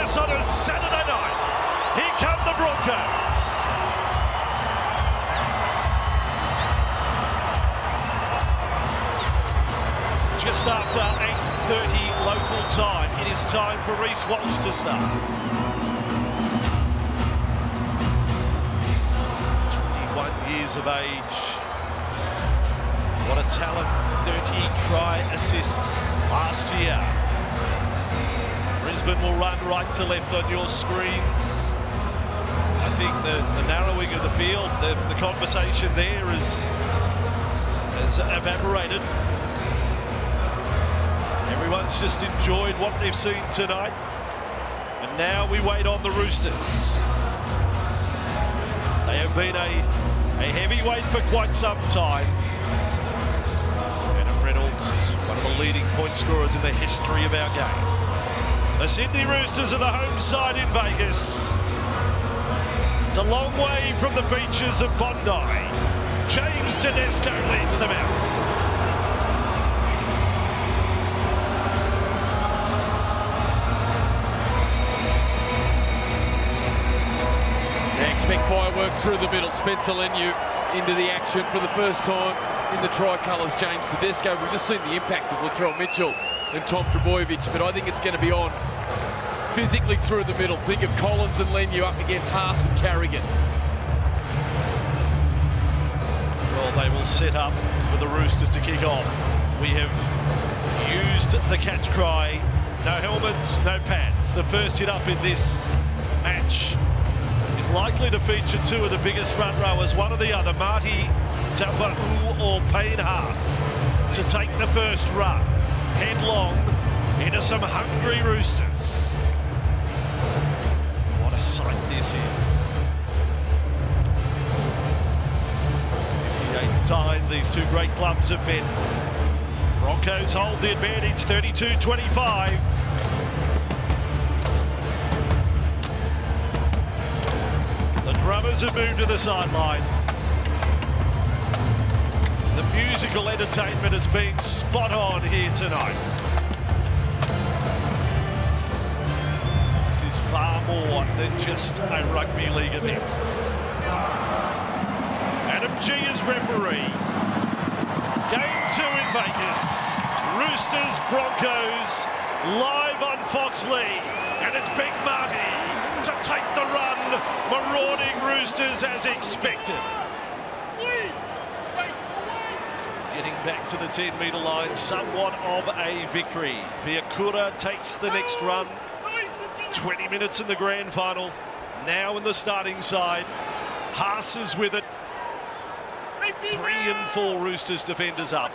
this on a Saturday night. Here come the Broncos. Just after 8:30 local time, it is time for Walsh to start. 21 years of age. What a talent, 30 try assists last year. Brisbane will run right to left on your screens. I think the narrowing of the field, the conversation there has evaporated. Everyone's just enjoyed what they've seen tonight. And now we wait on the Roosters. They have been a heavyweight for quite some time. One of the leading point scorers in the history of our game. The Sydney Roosters are the home side in Vegas. It's a long way from the beaches of Bondi. James Tedesco leads them out. Expect fireworks through the middle. Spencer Leniu into the action for the first time in the tricolours. James Tedesco. We've just seen the impact of Latrell Mitchell and Tom Trbojevic, but I think it's going to be on physically through the middle. Think of Collins and Leniu up against Haas and Carrigan. Well, they will set up for the Roosters to kick off. We have used the catch cry. No helmets, no pads. The first hit up in this match is likely to feature two of the biggest front rowers, one or the other, Marty Taupa'u or Payne Haas, to take the first run headlong into some hungry Roosters. What a sight this is. 58th time these two great clubs have met. Broncos hold the advantage, 32-25. The Drummers have moved to the sideline. The musical entertainment has been spot on here tonight. This is far more than just a rugby league event. Adam G is referee. Game 2 in Vegas. Roosters, Broncos, live on Fox League. And it's Big Marty to take the run. Marauding Roosters as expected. Getting back to the 10-metre line, somewhat of a victory. Piakura takes the next run. 20 minutes in the grand final. Now in the starting side. Haas is with it. 3 and 4 Roosters defenders up.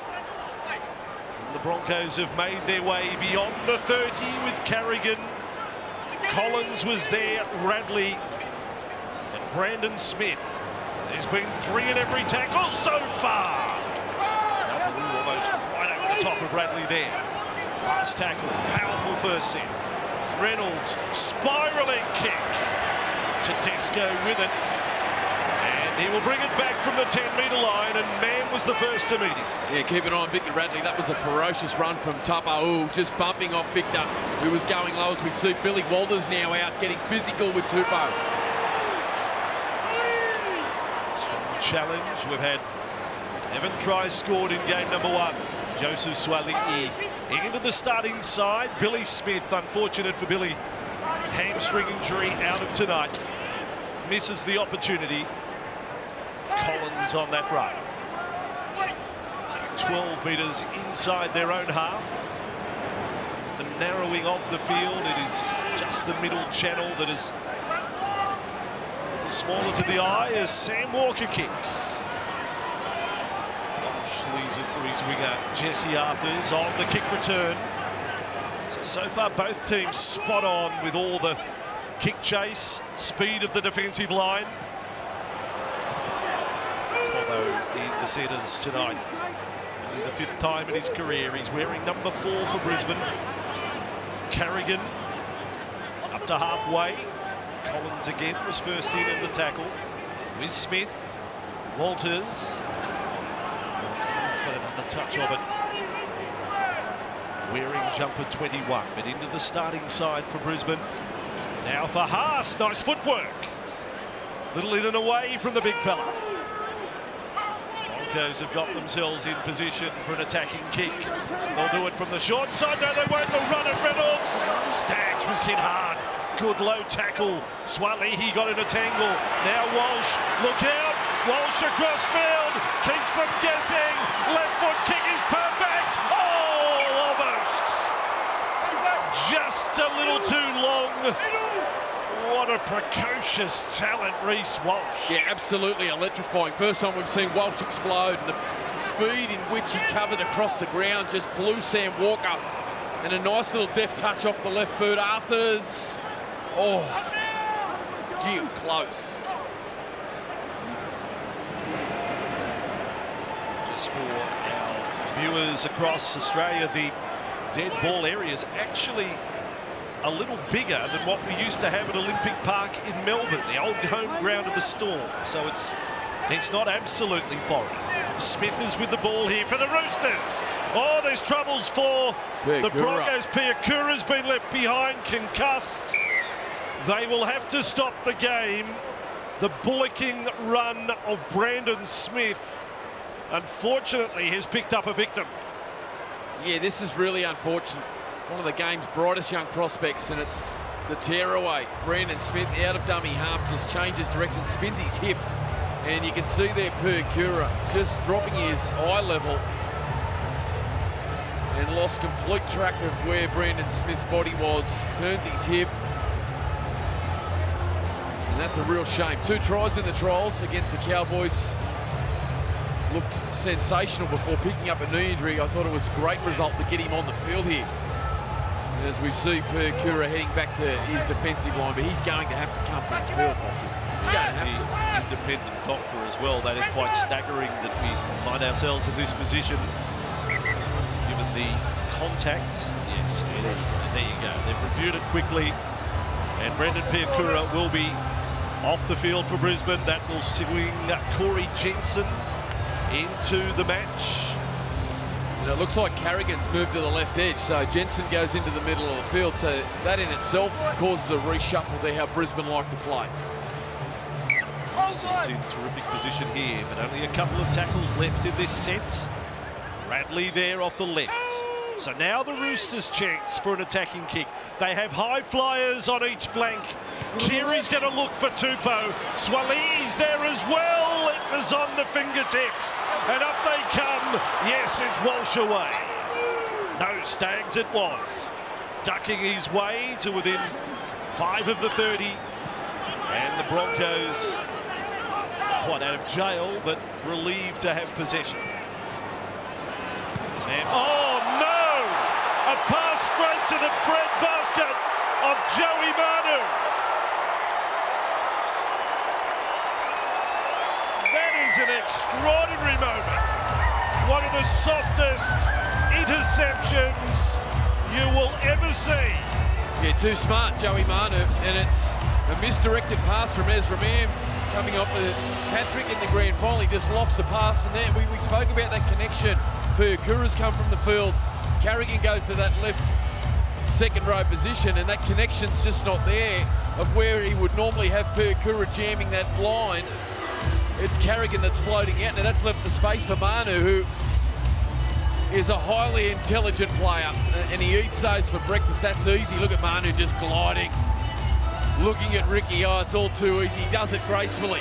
And the Broncos have made their way beyond the 30 with Carrigan. Collins was there, Radley, and Brandon Smith. There's been 3 in every tackle so far. Almost right over the top of Radley there. Last tackle, powerful first set. Reynolds, spiralling kick. Tedesco with it. And he will bring it back from the 10-metre line, and Mann was the first to meet him. Yeah, keep an eye on Victor Radley. That was a ferocious run from Tapa'u, just bumping off Victor, who was going low as we see. Billy Walters now out, getting physical with Tupou. Strong challenge. We've had 11 tries scored in game number 1. Joseph Suali'i into the starting side. Billy Smith, unfortunate for Billy, hamstring injury, out of tonight. Misses the opportunity. Collins on that run. 12 metres inside their own half. The narrowing of the field, it is just the middle channel that is smaller to the eye as Sam Walker kicks. Walsh leaves it for his winger, Jesse Arthurs, on the kick return. So far, both teams spot on with all the kick chase, speed of the defensive line. Although the setters tonight, only the 5th time in his career. He's wearing number 4 for Brisbane. Carrigan up to halfway. Collins again was first in the tackle. With Smith, Walters. He's got another touch of it. Wearing jumper 21, but into the starting side for Brisbane. Now for Haas, nice footwork. Little in and away from the big fella. Broncos have got themselves in position for an attacking kick. They'll do it from the short side. No, they won't. They'll run at Reynolds. Staggs was hit hard. Good low tackle. Swalihi got in a tangle. Now Walsh, look out. Walsh across field. Keeps them guessing. Left foot kick is perfect. Oh, almost. Just a little too long. What a precocious talent, Reece Walsh. Yeah, absolutely electrifying. First time we've seen Walsh explode. And the speed in which he covered across the ground just blew Sam Walker. And a nice little deft touch off the left boot. Arthurs. Oh, gee, close. Just for our viewers across Australia, the dead ball area is actually a little bigger than what we used to have at Olympic Park in Melbourne, the old home ground of the Storm. So it's not absolutely foreign. Smith is with the ball here for the Roosters. Oh, there's troubles for the Broncos. Piakura's been left behind, concussed. They will have to stop the game. The bullocking run of Brandon Smith, unfortunately, has picked up a victim. Yeah, this is really unfortunate. One of the game's brightest young prospects, and it's the tearaway. Brandon Smith out of dummy half, just changes direction, spins his hip, and you can see there Piakura just dropping his eye level and lost complete track of where Brandon Smith's body was, turns his hip. And that's a real shame. 2 tries in the trials against the Cowboys. Looked sensational before picking up a knee injury. I thought it was a great result to get him on the field here. And as we see Piakura heading back to his defensive line, but he's going to have to come from the field, Posse. He's going to have to. Independent doctor as well. That is quite staggering that we find ourselves in this position, given the contact. Yes, and there you go. They've reviewed it quickly, and Brendan Piakura will be off the field for Brisbane. That will swing Corey Jensen into the match. And it looks like Carrigan's moved to the left edge, so Jensen goes into the middle of the field. So that in itself causes a reshuffle there, how Brisbane like to play. Roosters in terrific position here, but only a couple of tackles left in this set. Radley there off the left. So now the Roosters' chance for an attacking kick. They have high flyers on each flank. Keary's going to look for Tupou. Swalihi's there as well. It was on the fingertips. And up they come. Yes, it's Walsh away. No, Staggs it was. Ducking his way to within 5 of the 30. And the Broncos quite out of jail, but relieved to have possession. And oh no! A pass straight to the breadbasket of Joey Manu. That is an extraordinary moment. One of the softest interceptions you will ever see. Yeah, too smart, Joey Manu, and it's a misdirected pass from Ezra Mam coming off the hat-trick in the grand final. He just lofts the pass, and then we spoke about that connection. Piakura's come from the field. Carrigan goes to that left second row position, and that connection's just not there of where he would normally have Piakura jamming that line. It's Carrigan that's floating out. Now that's left the space for Manu, who is a highly intelligent player, and he eats those for breakfast. That's easy. Look at Manu just gliding. Looking at Ricky, oh, it's all too easy. He does it gracefully.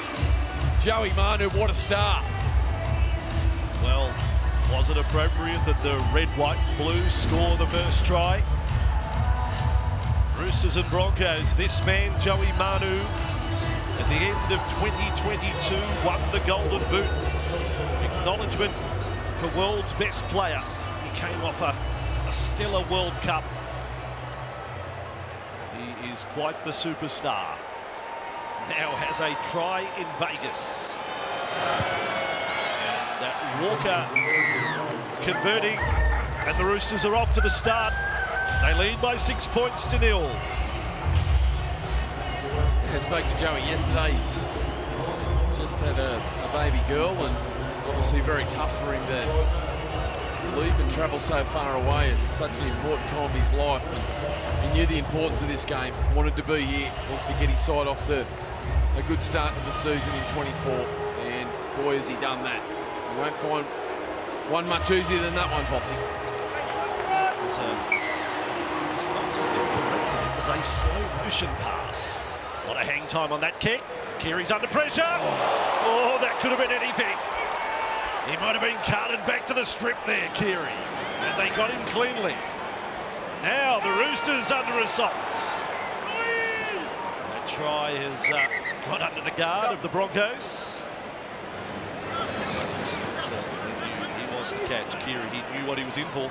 Joey Manu, what a star. Well, was it appropriate that the red, white, and blue score the first try? Roosters and Broncos, this man, Joey Manu, at the end of 2022, won the Golden Boot. Acknowledgement for world's best player. He came off a stellar World Cup. He is quite the superstar. Now has a try in Vegas. And Walker converting, and the Roosters are off to the start. They lead by 6 points to 0. I spoke to Joey yesterday. He's just had a baby girl, and obviously very tough for him to leave and travel so far away at such an important time in his life. He knew the importance of this game, wanted to be here, wants to get his side off to a good start to the season in 24, and boy has he done that. You won't find one much easier than that one, Fossey. It's not just incorrect, it was a slow motion pass. A lot of hang time on that kick. Keary's under pressure. Oh, that could have been anything. He might have been carted back to the strip there, Keary. And they got him cleanly. Now the Roosters under assault. That try has got under the guard of the Broncos. He was the catch, Keary. He knew what he was in for.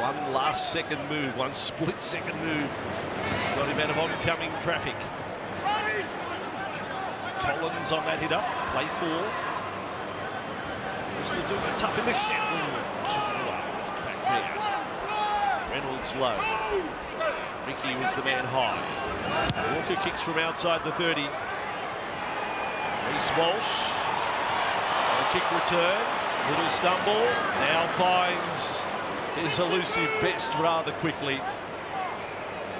One last second move, one split second move. Got him out of oncoming traffic. Collins on that hit up, play 4. Roosters doing it tough in the set. Back there. Reynolds low. Ricky was the man high. Walker kicks from outside the 30. Reece Walsh. Kick return. Little stumble. Now finds his elusive best rather quickly.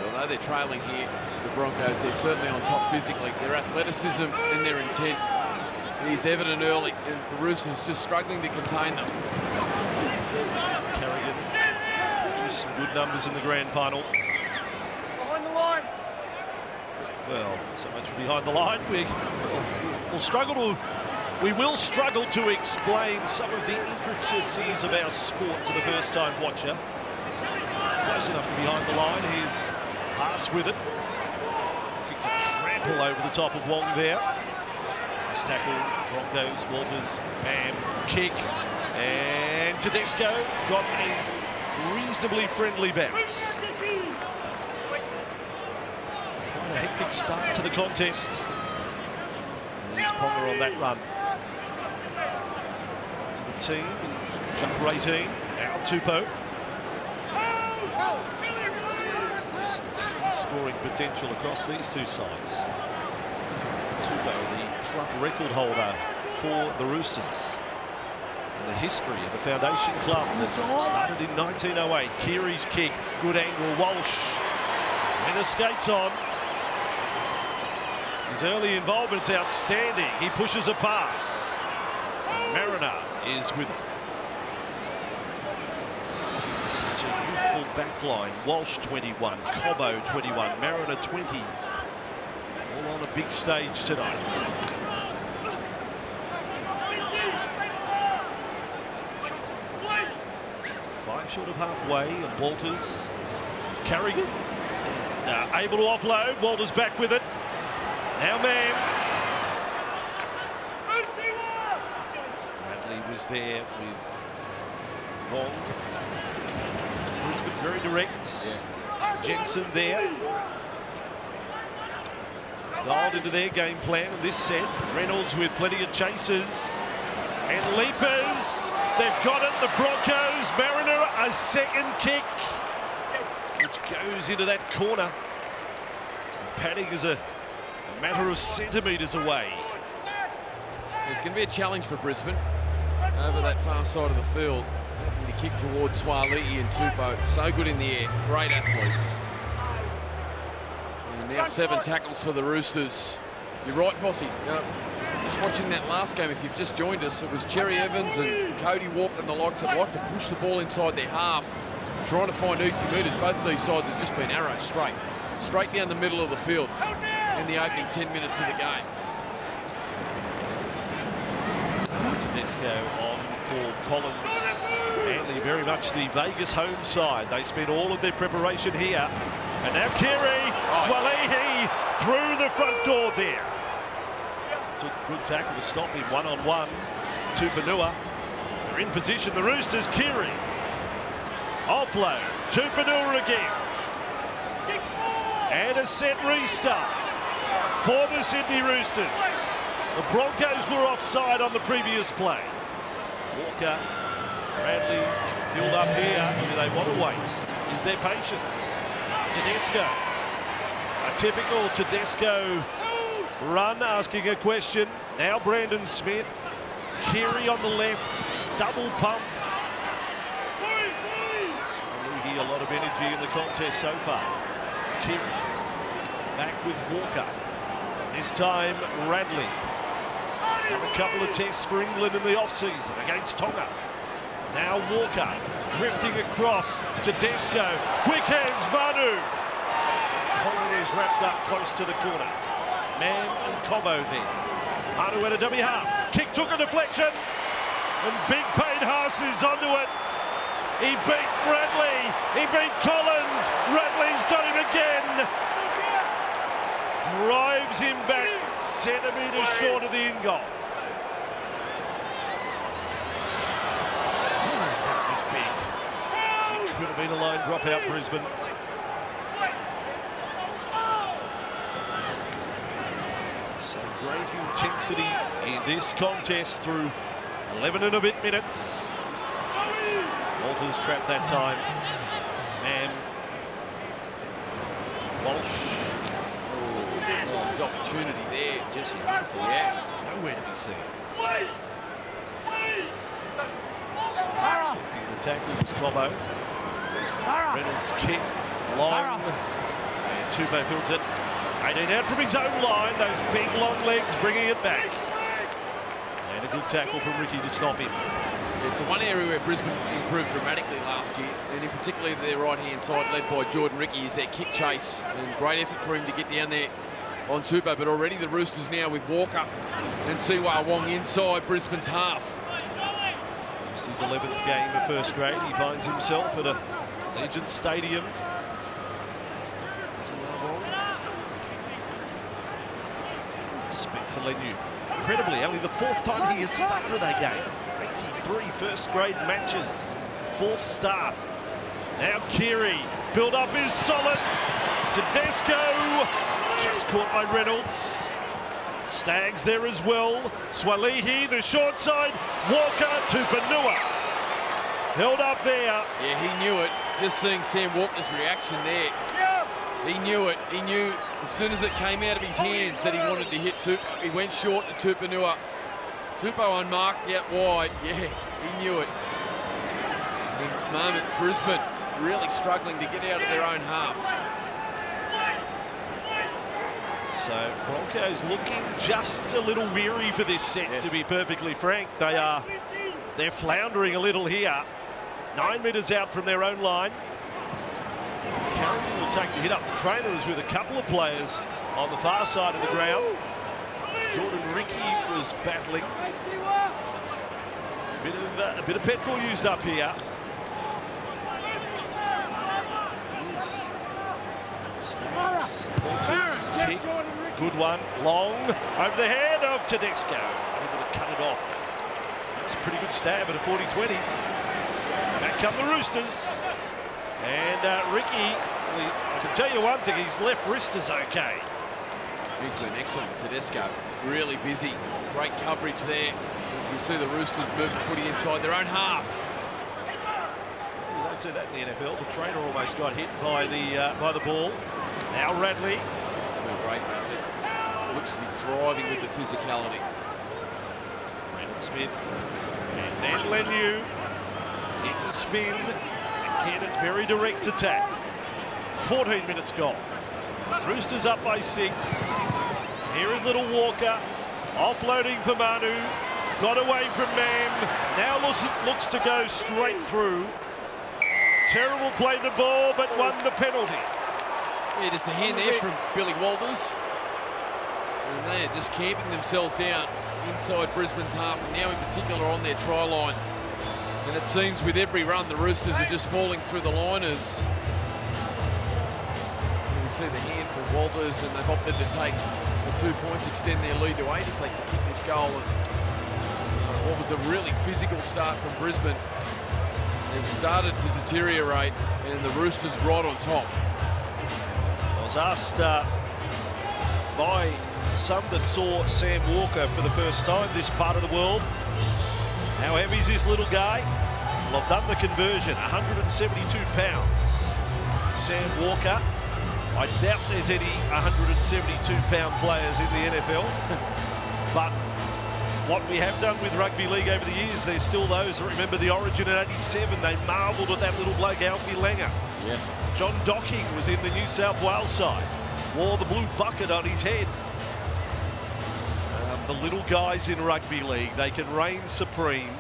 Although they're trailing here, the Broncos, they're certainly on top physically. Their athleticism and their intent is evident early, and the Roosters just struggling to contain them. Carrigan produced some good numbers in the grand final. Behind the line. Well, so much for behind the line. We will struggle to explain some of the intricacies of our sport to the first-time watcher. Close enough to behind the line. He's pass with it. Kick to trample over the top of Wong there. Nice tackle. Broncos, Walters, bam, kick. And Tedesco got a reasonably friendly bounce. Quite a hectic start to the contest. There's Ponga on that run. To the team, jumper 18. Now Tupou. Scoring potential across these two sides. Tupou, the club record holder for the Roosters. In the history of the Foundation Club that started in 1908. Keary's kick, good angle. Walsh with the skates on. His early involvement's outstanding. He pushes a pass. Mariner is with it. Such a youthful back line. Walsh 21, Cobbo 21, Mariner 20. All on a big stage tonight. 5 short of halfway, and Walters, Carrigan, able to offload. Walters back with it. Now man. Radley was there with Long. Brisbane very direct. Yeah. Jensen there. Dialed into their game plan in this set. Reynolds with plenty of chasers and leapers. They've got it, the Broncos. Mariner, a second kick, which goes into that corner. Padding is a matter of centimetres away. It's going to be a challenge for Brisbane over that far side of the field. Having to kick towards Swaliti and Tupou. So good in the air, great athletes. And now 7 tackles for the Roosters. You're right, Fossey. Just watching that last game, if you've just joined us, it was Cherry Evans and Cody Walker and the likes that like to push the ball inside their half, trying to find easy meters. Both of these sides have just been arrow straight down the middle of the field in the opening 10 minutes of the game. Tedesco on for Collins. Manly very much the Vegas home side. They spent all of their preparation here. And now Keary, Swaliti through the front door there. Took good tackle to stop him one-on-one. Tupanua. They're in position, the Roosters. Keary. Offload. Tupanua again. And a set restart for the Sydney Roosters. The Broncos were offside on the previous play. Walker, Radley, build up here. Do they want to wait? Is there patience? Tedesco. A typical Tedesco run, asking a question. Now Brandon Smith. Keary on the left. Double pump. Swaliti a lot of energy in the contest so far. Kim back with Walker. This time Radley. And a couple of tests for England in the off-season against Tonga. Now Walker drifting across to Desco. Quick hands, Manu. Holidays wrapped up close to the corner. Man and Cobbo there. Manu had a dummy half. Kick took a deflection. And Big Payne Haas is onto it. He beat Radley. He beat Collins. Radley's got him again. Drives him back centimetres short of the in goal. That was big. It could have been a line drop out, Brisbane. So great intensity in this contest through 11 and a bit minutes. Walters trapped that time. Man. Walsh. There's opportunity there. Jesse, yeah. Nowhere to be seen. Accepting the tackle was Cobbo. Reynolds kick, long, and Tupou fields it. 18 out from his own line, those big long legs bringing it back. And a good tackle from Ricky to stop him. It's the one area where Brisbane improved dramatically last year, and in particular their right-hand side led by Jordan Ricky is their kick chase. And great effort for him to get down there on Tupou, but already the Roosters now with Walker and Siwa Wong inside Brisbane's half. Just his 11th game of first grade, he finds himself at a Legend Stadium. Spencer Leniu, incredibly, only the 4th time he has started a game. 83 first grade matches, 4th start. Now Keary, build up is solid. Tedesco, just caught by Reynolds. Staggs there as well. Swalihi, the short side. Walker to Panua. Held up there. Yeah, he knew it. Just seeing Sam Walker's reaction there. He knew it. He knew as soon as it came out of his hands that he wanted to hit Tupou. He went short to Tupanua. Tupou unmarked out wide. Yeah, he knew it. In the moment, Brisbane really struggling to get out of their own half. So Broncos looking just a little weary for this set, to be perfectly frank. They're floundering a little here. 9 metres out from their own line. Carrington will take the hit up. The trainer is with a couple of players on the far side of the ground. Jordan Ricky was battling. A bit of petrol used up here. Staggs, kick, good one, long, over the head of Tedesco, able to cut it off. That's a pretty good stab at a 40-20. Back come the Roosters. And Ricky, I can tell you one thing, his left wrist is okay. He's been excellent, Tedesco. Really busy. Great coverage there. As we see the Roosters move the footy inside their own half. You don't see that in the NFL. The trainer almost got hit by the ball. Now Radley. Great Radley. Looks to be thriving with the physicality. Brandon Smith. And then Leniu. Hit and spin. Again, it's very direct attack. 14 minutes gone. Roosters up by 6. Here is little Walker. Offloading for Manu. Got away from Mam. Now looks to go straight through. Terrible play the ball, but won the penalty. Yeah, just a hand there from Billy Walters. And they are just camping themselves down inside Brisbane's half, and now in particular on their try line. And it seems with every run, the Roosters are just falling through the liners. You see the hand from Walters, and they've opted to take the 2 points, extend their lead to 8 if they can kick this goal. And what was a really physical start from Brisbane, it started to deteriorate, and the Roosters right on top. I was asked by some that saw Sam Walker for the first time this part of the world, how heavy is this little guy? Well, I've done the conversion, 172 pounds. Sam Walker. I doubt there's any 172-pound players in the NFL. But what we have done with rugby league over the years, there's still those that remember the Origin in '87. They marvelled at that little bloke, Alfie Langer. Yeah. John Docking was in the New South Wales side. Wore the blue bucket on his head. The little guys in rugby league, they can reign supreme.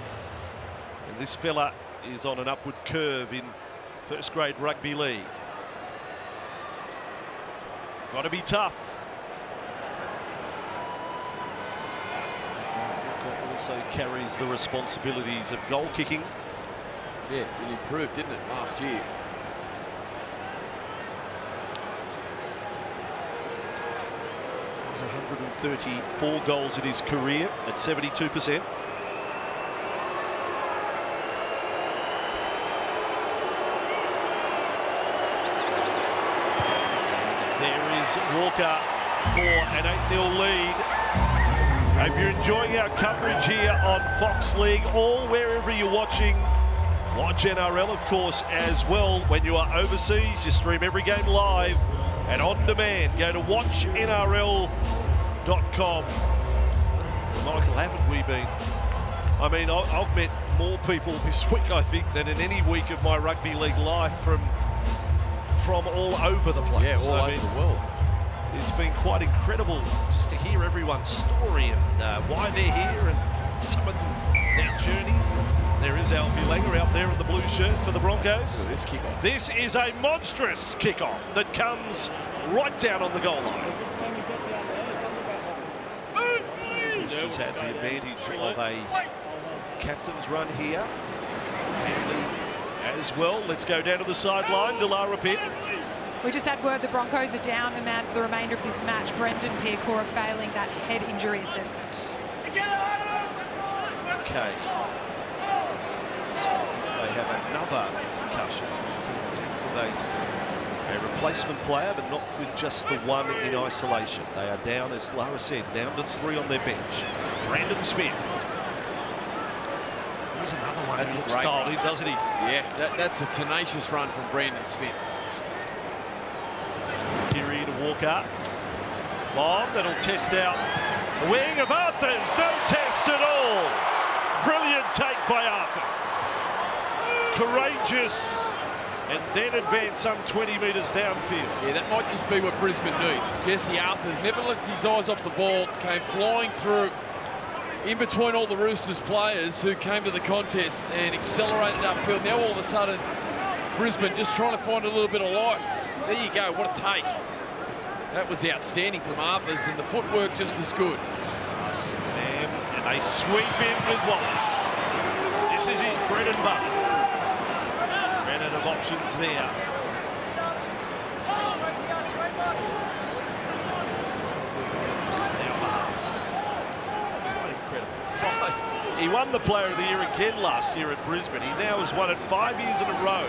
And this fella is on an upward curve in first grade rugby league. Got to be tough. Also carries the responsibilities of goal kicking. Yeah, it improved, didn't it, last year? He's 134 goals in his career at 72%. There is Walker for an 8-0 lead. Hope you're enjoying our coverage here on Fox League, or wherever you're watching. Watch NRL, of course, as well. When you are overseas, you stream every game live and on demand. Go to watchnrl.com. Michael, haven't we been? I mean, I've met more people this week, I think, than in any week of my rugby league life from all over the place. Yeah, all over the world. It's been quite incredible just to hear everyone's story and why they're here and some of their journey. There is Alfie Langer out there in the blue shirt for the Broncos. This kickoff. This is a monstrous kickoff that comes right down on the goal line. She's had the advantage of a captain's run here. Manly as well. Let's go down to the sideline. Delara Pitt. We just had word the Broncos are down a man for the remainder of this match. Brendan Piakura failing that head injury assessment. Okay. So they have another concussion. They can activate a replacement player, but not with just the one in isolation. They are down, as Lara said, down to 3 on their bench. Brandon Smith. There's another one. That looks dialed in, doesn't he? Yeah, that's a tenacious run from Brandon Smith. Kiri to Walker. Bomb that'll test out the wing of Arthurs. No test at all. Brilliant take by Arthurs. Courageous. And then advance some 20 metres downfield. Yeah, that might just be what Brisbane need. Jesse Arthurs never left his eyes off the ball, came flying through in between all the Roosters players who came to the contest and accelerated upfield. Now all of a sudden, Brisbane just trying to find a little bit of life. There you go, what a take. That was outstanding from Arthurs, and the footwork just as good. And they sweep in with Walsh. This is his bread and butter. Brennan of options there. Incredible. He won the Player of the Year again last year at Brisbane. He now has won it 5 years in a row.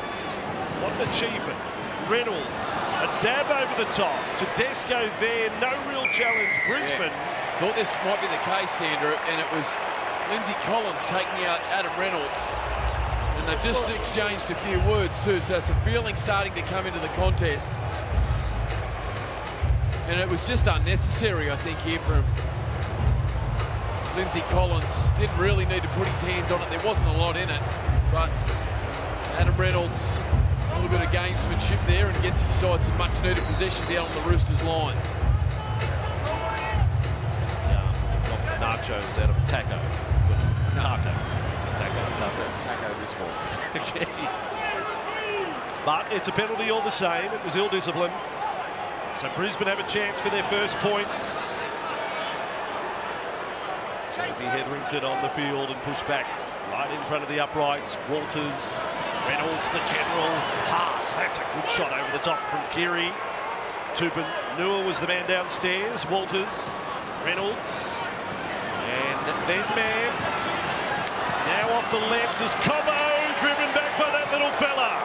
What an achievement. Reynolds, a dab over the top. Tedesco there, no real challenge. Brisbane. Yeah. Thought this might be the case, Andrew, and it was Lindsay Collins taking out Adam Reynolds. And they've just exchanged a few words too, so some feeling starting to come into the contest. And it was just unnecessary, I think, here from Lindsay Collins. Didn't really need to put his hands on it. There wasn't a lot in it, but Adam Reynolds, a little bit of gamesmanship there, and gets his side some much needed possession down on the Roosters line. Nachos out of Taco. Taco this one. But it's a penalty all the same. It was ill-disciplined. So Brisbane have a chance for their first points. Toby Hetherington on the field and pushed back right in front of the uprights. Walters, Reynolds, the general. Haas, that's a good shot over the top from Kiri. Tupin Nua was the man downstairs. Walters, Reynolds, and then man. Now off the left is Cobo, driven back by that little fella.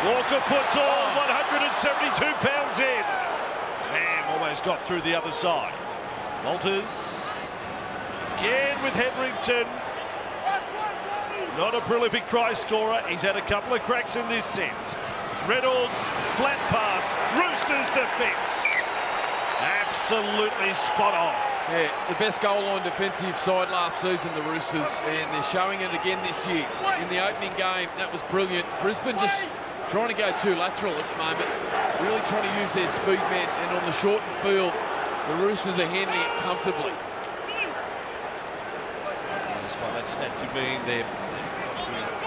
Walker puts all 172 pounds in. Man, almost got through the other side. Walters, again with Hetherington. Not a prolific try scorer. He's had a couple of cracks in this set. Reynolds, flat pass, Roosters defence. Absolutely spot on. Yeah, the best goal line defensive side last season, the Roosters, and they're showing it again this year. In the opening game, that was brilliant. Brisbane just trying to go too lateral at the moment, really trying to use their speed man, and on the shortened field, the Roosters are handling it comfortably. As by that stat, you mean their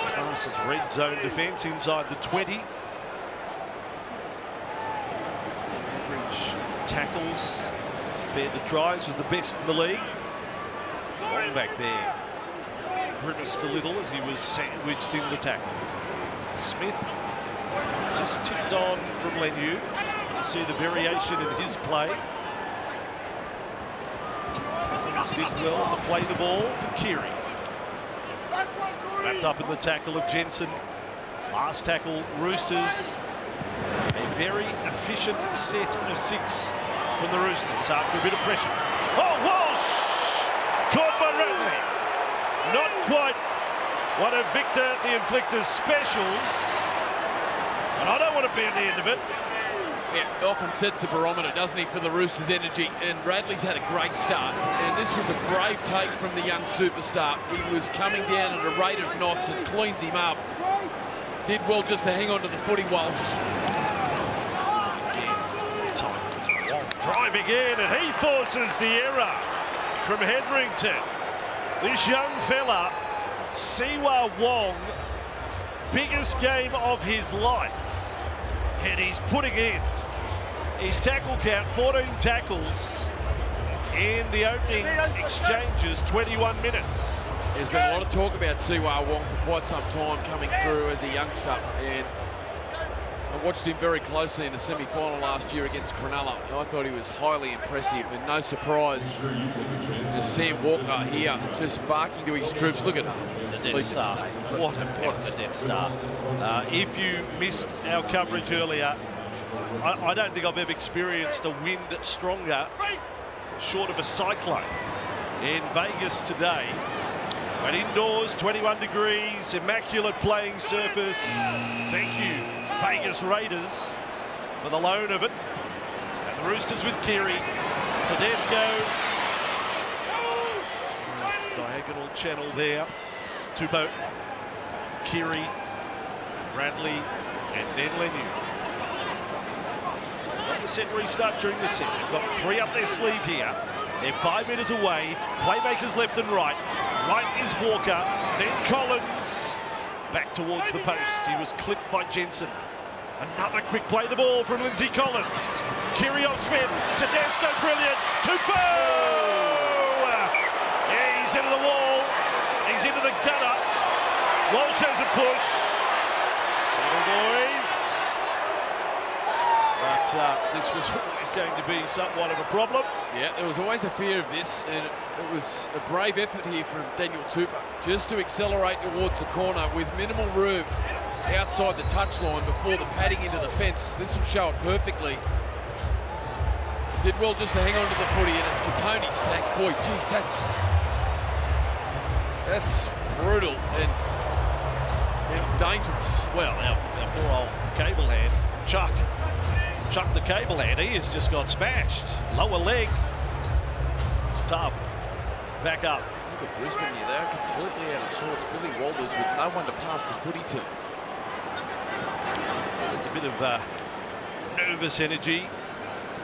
class as red zone defence inside the 20. Average tackles compared to tries was the best in the league. Long back there grimaced a little as he was sandwiched in the tackle. Smith just tipped on from Lenu. You see the variation in his play. Did well to play the ball for Keary. Wrapped up in the tackle of Jensen. Last tackle, Roosters. A very efficient set of 6 from the Roosters after a bit of pressure. Oh, Walsh! Caught by Radley. Not quite one of Victor the Inflictor's specials. And I don't want to be at the end of it. Yeah, often sets the barometer, doesn't he, for the Roosters' energy. And Radley's had a great start. And this was a brave take from the young superstar. He was coming down at a rate of knots and cleans him up. Did well just to hang on to the footy, Walsh. Driving in, and he forces the error from Hetherington. This young fella, Siwa Wong, biggest game of his life. And he's putting in his tackle count, 14 tackles in the opening exchanges, 21 minutes. There's been a lot of talk about Siwa Wong for quite some time coming through as a youngster, and I watched him very closely in the semi-final last year against Cronulla. I thought he was highly impressive, and no surprise to Sam Walker here just barking to his troops. Look at him. The Death Star. What a Death Star. If you missed our coverage earlier, I don't think I've ever experienced a wind stronger, short of a cyclone, in Vegas today. But indoors, 21 degrees, immaculate playing surface. Thank you, Vegas Raiders, for the loan of it. And the Roosters with Keary. Tedesco. Diagonal channel there. Tupou, Keary, Radley, and then Lenu. Got the set restart during the set. They've got 3 up their sleeve here. They're 5 metres away. Playmakers left and right. Right is Walker, then Collins. Back towards the post. He was clipped by Jensen. Another quick play the ball from Lindsay Collins. Keary on Smith. Tedesco, brilliant. Tupou! Yeah, he's into the wall. He's into the gutter. Walsh has a push. Settle, boys. But this was always going to be somewhat of a problem. Yeah, there was always a fear of this, and it was a brave effort here from Daniel Tupou just to accelerate towards the corner with minimal room outside the touchline before the padding into the fence. This will show it perfectly. Did well just to hang on to the footy, and it's Katoni Stacks. Boy, geez, that's brutal and dangerous. Well, our poor old cable hand, Chuck the cable hand, he has just got smashed. Lower leg. It's tough. Back up. Look at Brisbane here, they're completely out of sorts. Billy Walters with no one to pass the footy to. There's a bit of nervous energy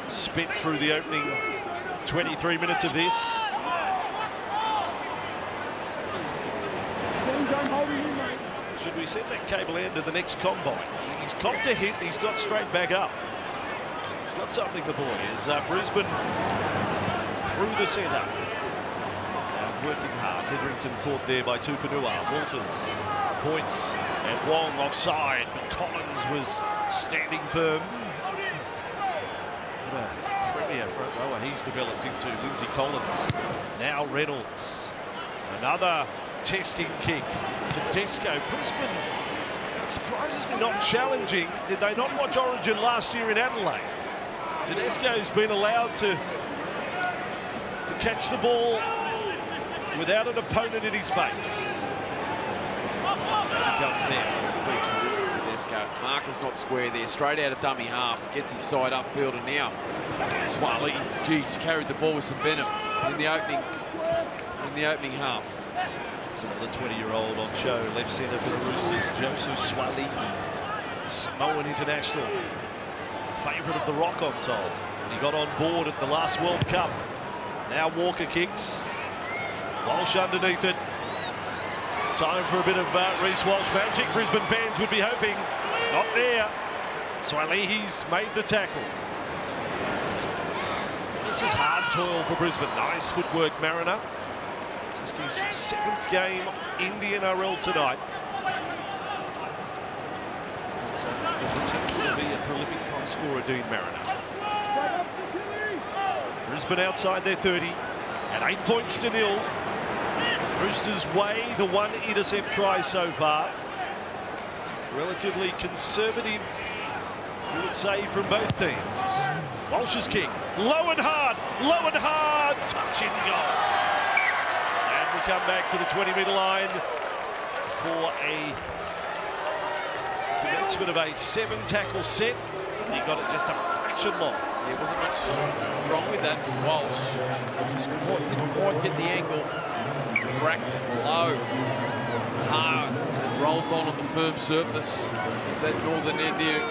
spit through the opening 23 minutes of this. Should we send that cable end to the next combine? He's copped a hit, he's got straight back up. He's got something, the boy, is Brisbane through the centre. Working hard. Hetherington caught there by Tupanua. Walters points and Wong offside, but Collins was standing firm. What a premier front rower he's developed into. Lindsay Collins. Now Reynolds. Another testing kick. Tedesco. Brisbane, it surprises me not challenging. Did they not watch Origin last year in Adelaide? Tedesco's been allowed to catch the ball without an opponent in his face. He comes there. Tedesco. Marker's not square there. Straight out of dummy half. Gets his side upfield, and now Swally, geez, carried the ball with some venom in the opening half. Another 20-year-old on show, left centre for the Roosters, Joseph Swally. Samoan international, favourite of the Rock, I'm told. He got on board at the last World Cup. Now Walker kicks. Walsh underneath it. Time for a bit of Reece Walsh magic. Brisbane fans would be hoping. Not there. Swalihi's made the tackle. This is hard toil for Brisbane. Nice footwork, Mariner. Just his 7th game in the NRL tonight. So the potential to be a prolific try scorer, Dean Mariner. Brisbane outside their 30 at 8 points to 0. Roosters weigh the 1 intercept try so far. Relatively conservative, you would say, from both teams. Walsh's kick, low and hard, touch in goal. And we come back to the 20-metre line for a commencement of a 7-tackle set. He got it just a fraction long. There wasn't much wrong with that. Walsh just didn't quite get the angle. Cracked low, hard, rolls on the firm surface of that northern end here.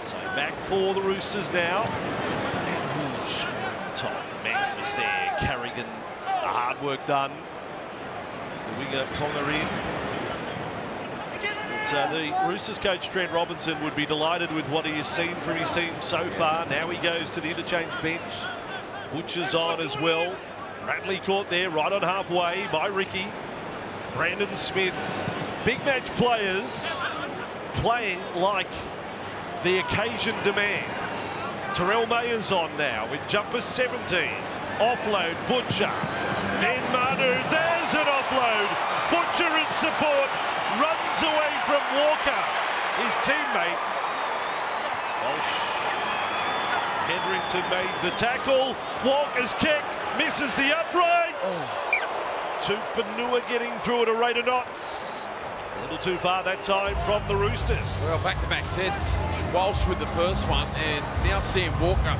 So back for the Roosters now. Top man was there. Carrigan, the hard work done. The winger Conger in. But, the Roosters coach Trent Robinson would be delighted with what he has seen from his team so far. Now he goes to the interchange bench. Butcher's on as well. Radley caught there right on halfway by Ricky. Brandon Smith. Big match players playing like the occasion demands. Terrell Mayer's on now with jumper 17. Offload, Butcher. Then Manu. There's an offload. Butcher in support. Runs away from Walker, his teammate. Walsh. Hetherington made the tackle. Walker's kick misses the uprights. Tupanua getting through at a rate of knots. A little too far that time from the Roosters. Well, back-to-back sets. Walsh with the first one, and now Sam Walker.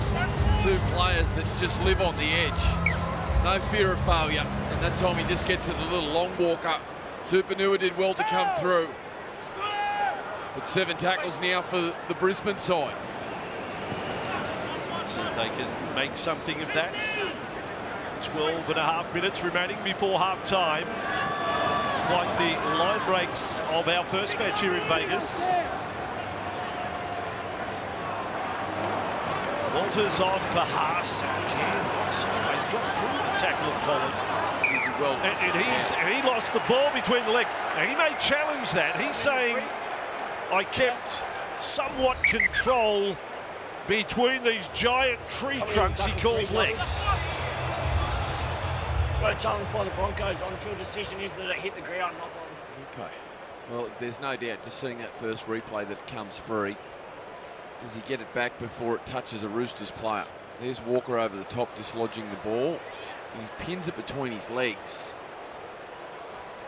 2 players that just live on the edge. No fear of failure, and that time he just gets it a little long Walker. Tupanua did well to come through. But 7 tackles now for the Brisbane side. Let's see if they can make something of that. 12.5 minutes remaining before half-time. Quite the line breaks of our first match here in Vegas. Walters on for Haas. Again, always got through the tackle of Collins. Well, and he lost the ball between the legs. Now, he may challenge that. He's saying, I kept somewhat control between these giant tree trunks he calls legs. Got a challenge by the Broncos. On-field decision is that it hit the ground, not on. okay. Well, there's no doubt, just seeing that first replay, that it comes free. Does he get it back before it touches a Roosters player? There's Walker over the top, dislodging the ball. He pins it between his legs.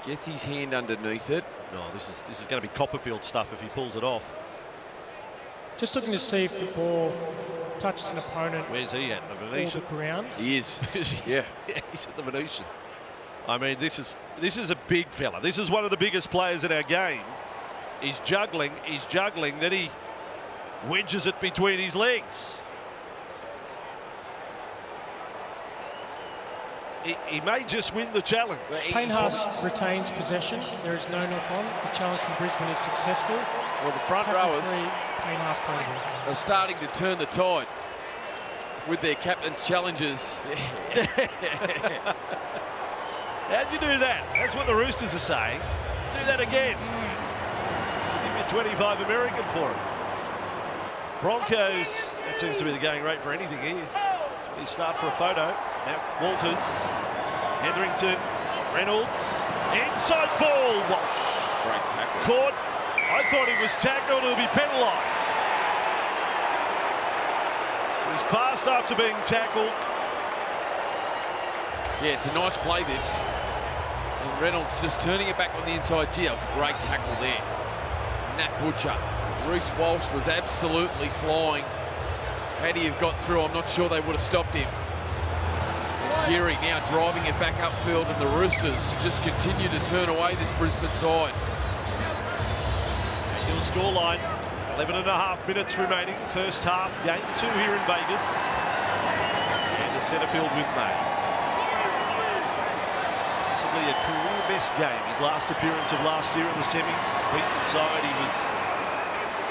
Gets his hand underneath it. No, this is going to be Copperfield stuff if he pulls it off. Just looking to see if the ball touches an opponent. Where's he at? The Venetian? The ground. He is. Yeah, he's at the Venetian. I mean, this is a big fella. This is one of the biggest players in our game. He's juggling, then he wedges it between his legs. He may just win the challenge. Payne Haas retains possession. There is no knock on. The challenge from Brisbane is successful. Well, the front Tackle rowers free, Payne Haas playable. are starting to turn the tide with their captain's challenges. How'd you do that? That's what the Roosters are saying. Do that again. Give me 25 American for it. Broncos, that seems to be the going rate for anything here. We start for a photo. Now Walters, Hetherington, Reynolds, inside ball, Walsh. Great tackle. Caught. I thought he was tackled, he'll be penalised. He was passed after being tackled. Yeah, it's a nice play, this. And Reynolds just turning it back on the inside. Gee, that was a great tackle there. Nat Butcher. Reece Walsh was absolutely flying. Had he have got through, I'm not sure they would have stopped him. Keary now driving it back upfield, and the Roosters just continue to turn away this Brisbane side. Your scoreline, 11.5 minutes remaining, first half, game 2 here in Vegas. And to centre field with May. Possibly a career best game, his last appearance of last year in the semis. Beaten side, he was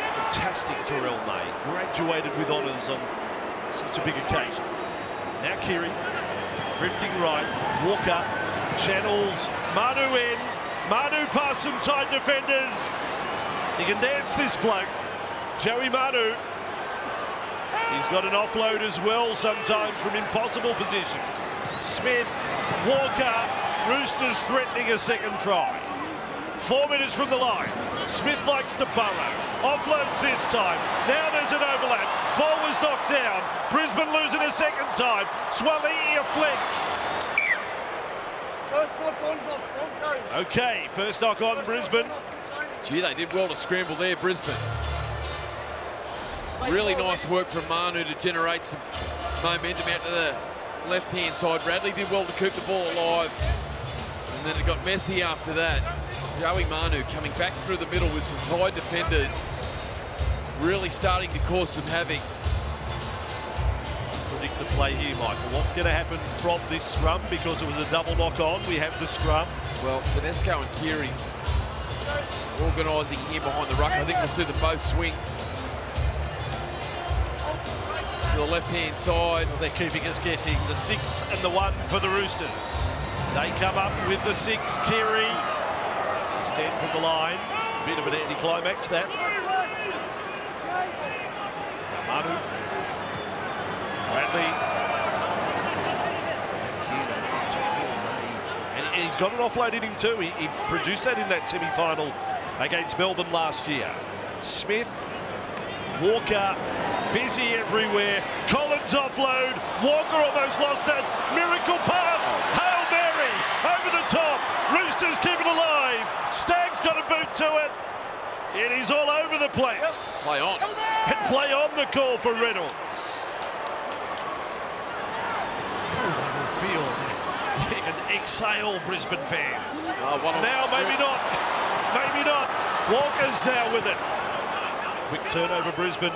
fantastic. Terrell May graduated with honours on such a big occasion. Now Keary, drifting right, Walker channels Manu in. Manu past some tight defenders. He can dance, this bloke, Joey Manu. He's got an offload as well sometimes from impossible positions. Smith, Walker, Roosters threatening a second try. 4 minutes from the line. Smith likes to burrow. Offloads this time. Now there's an overlap. Ball was knocked down. Brisbane losing a second time. Swalini a flick. First knock on Broncos. Okay, first knock on Brisbane. Gee, they did well to scramble there, Brisbane. Really nice work from Manu to generate some momentum out to the left-hand side. Radley did well to keep the ball alive. And then it got messy after that. Joey Manu coming back through the middle with some tight defenders. Really starting to cause some havoc. Predict the play here, Michael. What's going to happen from this scrum? Because it was a double knock on, we have the scrum. Well, Tedesco and Keary organising here behind the ruck. I think we'll see them both swing to the left-hand side. Well, they're keeping us guessing. The 6 and the 1 for the Roosters. They come up with the 6. Keary. He's 10 from the line. Bit of an anticlimax, that. Manu. Radley. And he's got an offload in him too. He produced that in that semi-final against Melbourne last year. Smith. Walker. Busy everywhere. Collins offload. Walker almost lost it. Miracle pass. Hail Mary. Over the top. Roosters keep it alive. Stagg's got a boot to it. It is all over the place. Play on. And play on the call for Reynolds. They will feel you can exhale, Brisbane fans. Now maybe not. Maybe not. Walker's now with it. Quick turnover, Brisbane.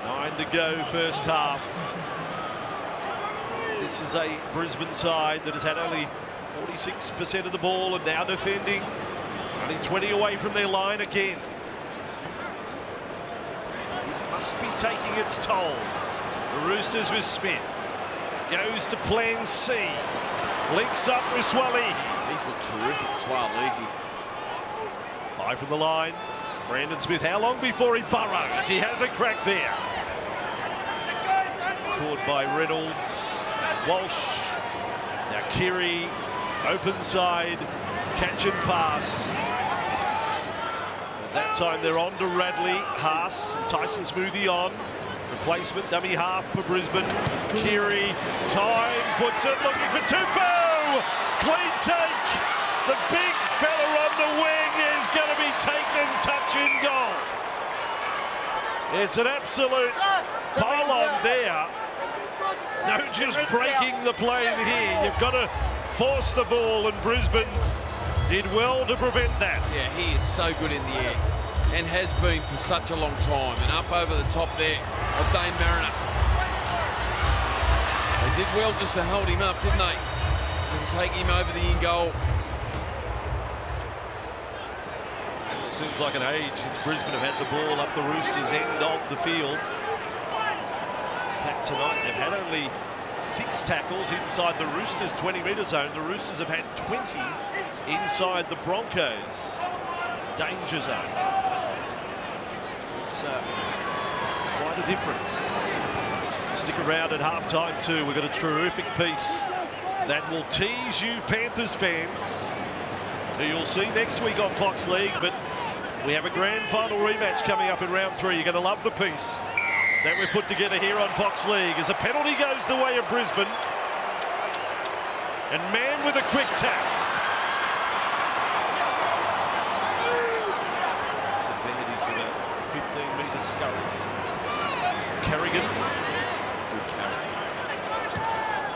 9 to go, first half. This is a Brisbane side that has had only 46% of the ball and now defending. Only 20 away from their line again. It must be taking its toll. The Roosters with Smith. Goes to plan C. Links up with Swally. He's looked terrific, Swally. 5 from the line. Brandon Smith, how long before he burrows? He has a crack there. Caught by Reynolds. Walsh. Now Keary, open side, catch and pass. At that time they're on to Radley, Haas, Tyson Smoothie on. Replacement dummy half for Brisbane. Keary, time, puts it, looking for Tupou! Clean take! The big fella on the wing is going to be taken touch in goal. It's an absolute pile-on there. No, just breaking the plane here. You've got to force the ball, and Brisbane did well to prevent that. Yeah, he is so good in the air and has been for such a long time. And up over the top there of Dane Mariner. They did well just to hold him up, didn't they? And take him over the in-goal. It seems like an age since Brisbane have had the ball up the Roosters' end of the field. In fact, tonight they've had only 6 tackles inside the Roosters' 20-metre zone. The Roosters have had 20 inside the Broncos' danger zone. It's quite a difference. Stick around at halftime too. We've got a terrific piece that will tease you Panthers fans, who you'll see next week on Fox League. But we have a grand final rematch coming up in round 3. You're going to love the piece that we've put together here on Fox League as a penalty goes the way of Brisbane. And Man with a quick tap. Takes advantage of a 15-metre scurry. Kerrigan.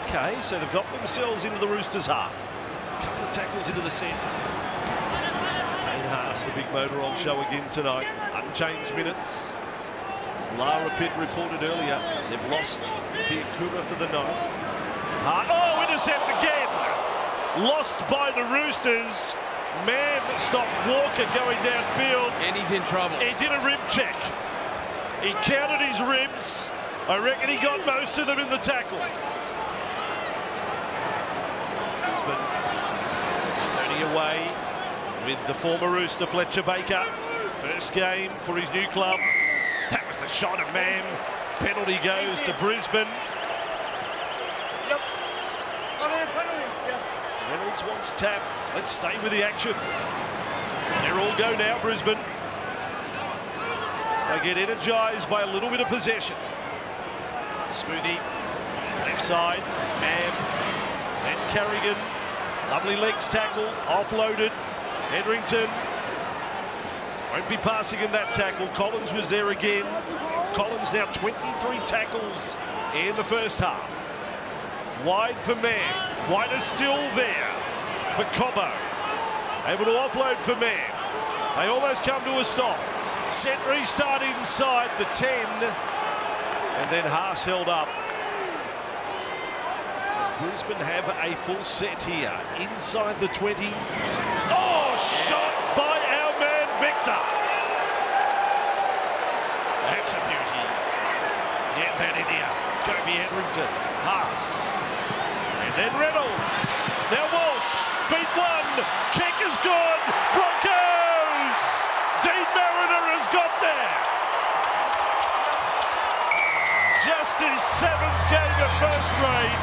Okay, so they've got themselves into the Roosters half. A couple of tackles into the centre. Payne Haas, the big motor on show again tonight. Unchanged minutes. As Lara Pitt reported earlier, they've lost Piakura for the night. Oh, intercept again! Lost by the Roosters. Man stopped Walker going downfield. And he's in trouble. He did a rib check. He counted his ribs. I reckon he got most of them in the tackle. Brisbane 30 away with the former Rooster Fletcher Baker. First game for his new club. That was the shot of man. Penalty goes to Brisbane. Reynolds wants tap. Let's stay with the action. They're all go now, Brisbane. They get energised by a little bit of possession. Smoothie, left side, Mam, then Kerrigan. Lovely legs tackle, offloaded. Edrington won't be passing in that tackle. Collins was there again. Collins now 23 tackles in the first half. Wide for Mam. White is still there for Cobbo. Able to offload for Mam. They almost come to a stop. Set restart inside the 10. And then Haas held up. So Brisbane have a full set here. Inside the 20. Oh, shot by our man Victor. That's a beauty. Get that in here. Kobe Edrington. Haas. And then Reynolds. Now Walsh. Beat one. Kick is good. Broncos. Dean Mariner has got there. Just his 7th game of first grade.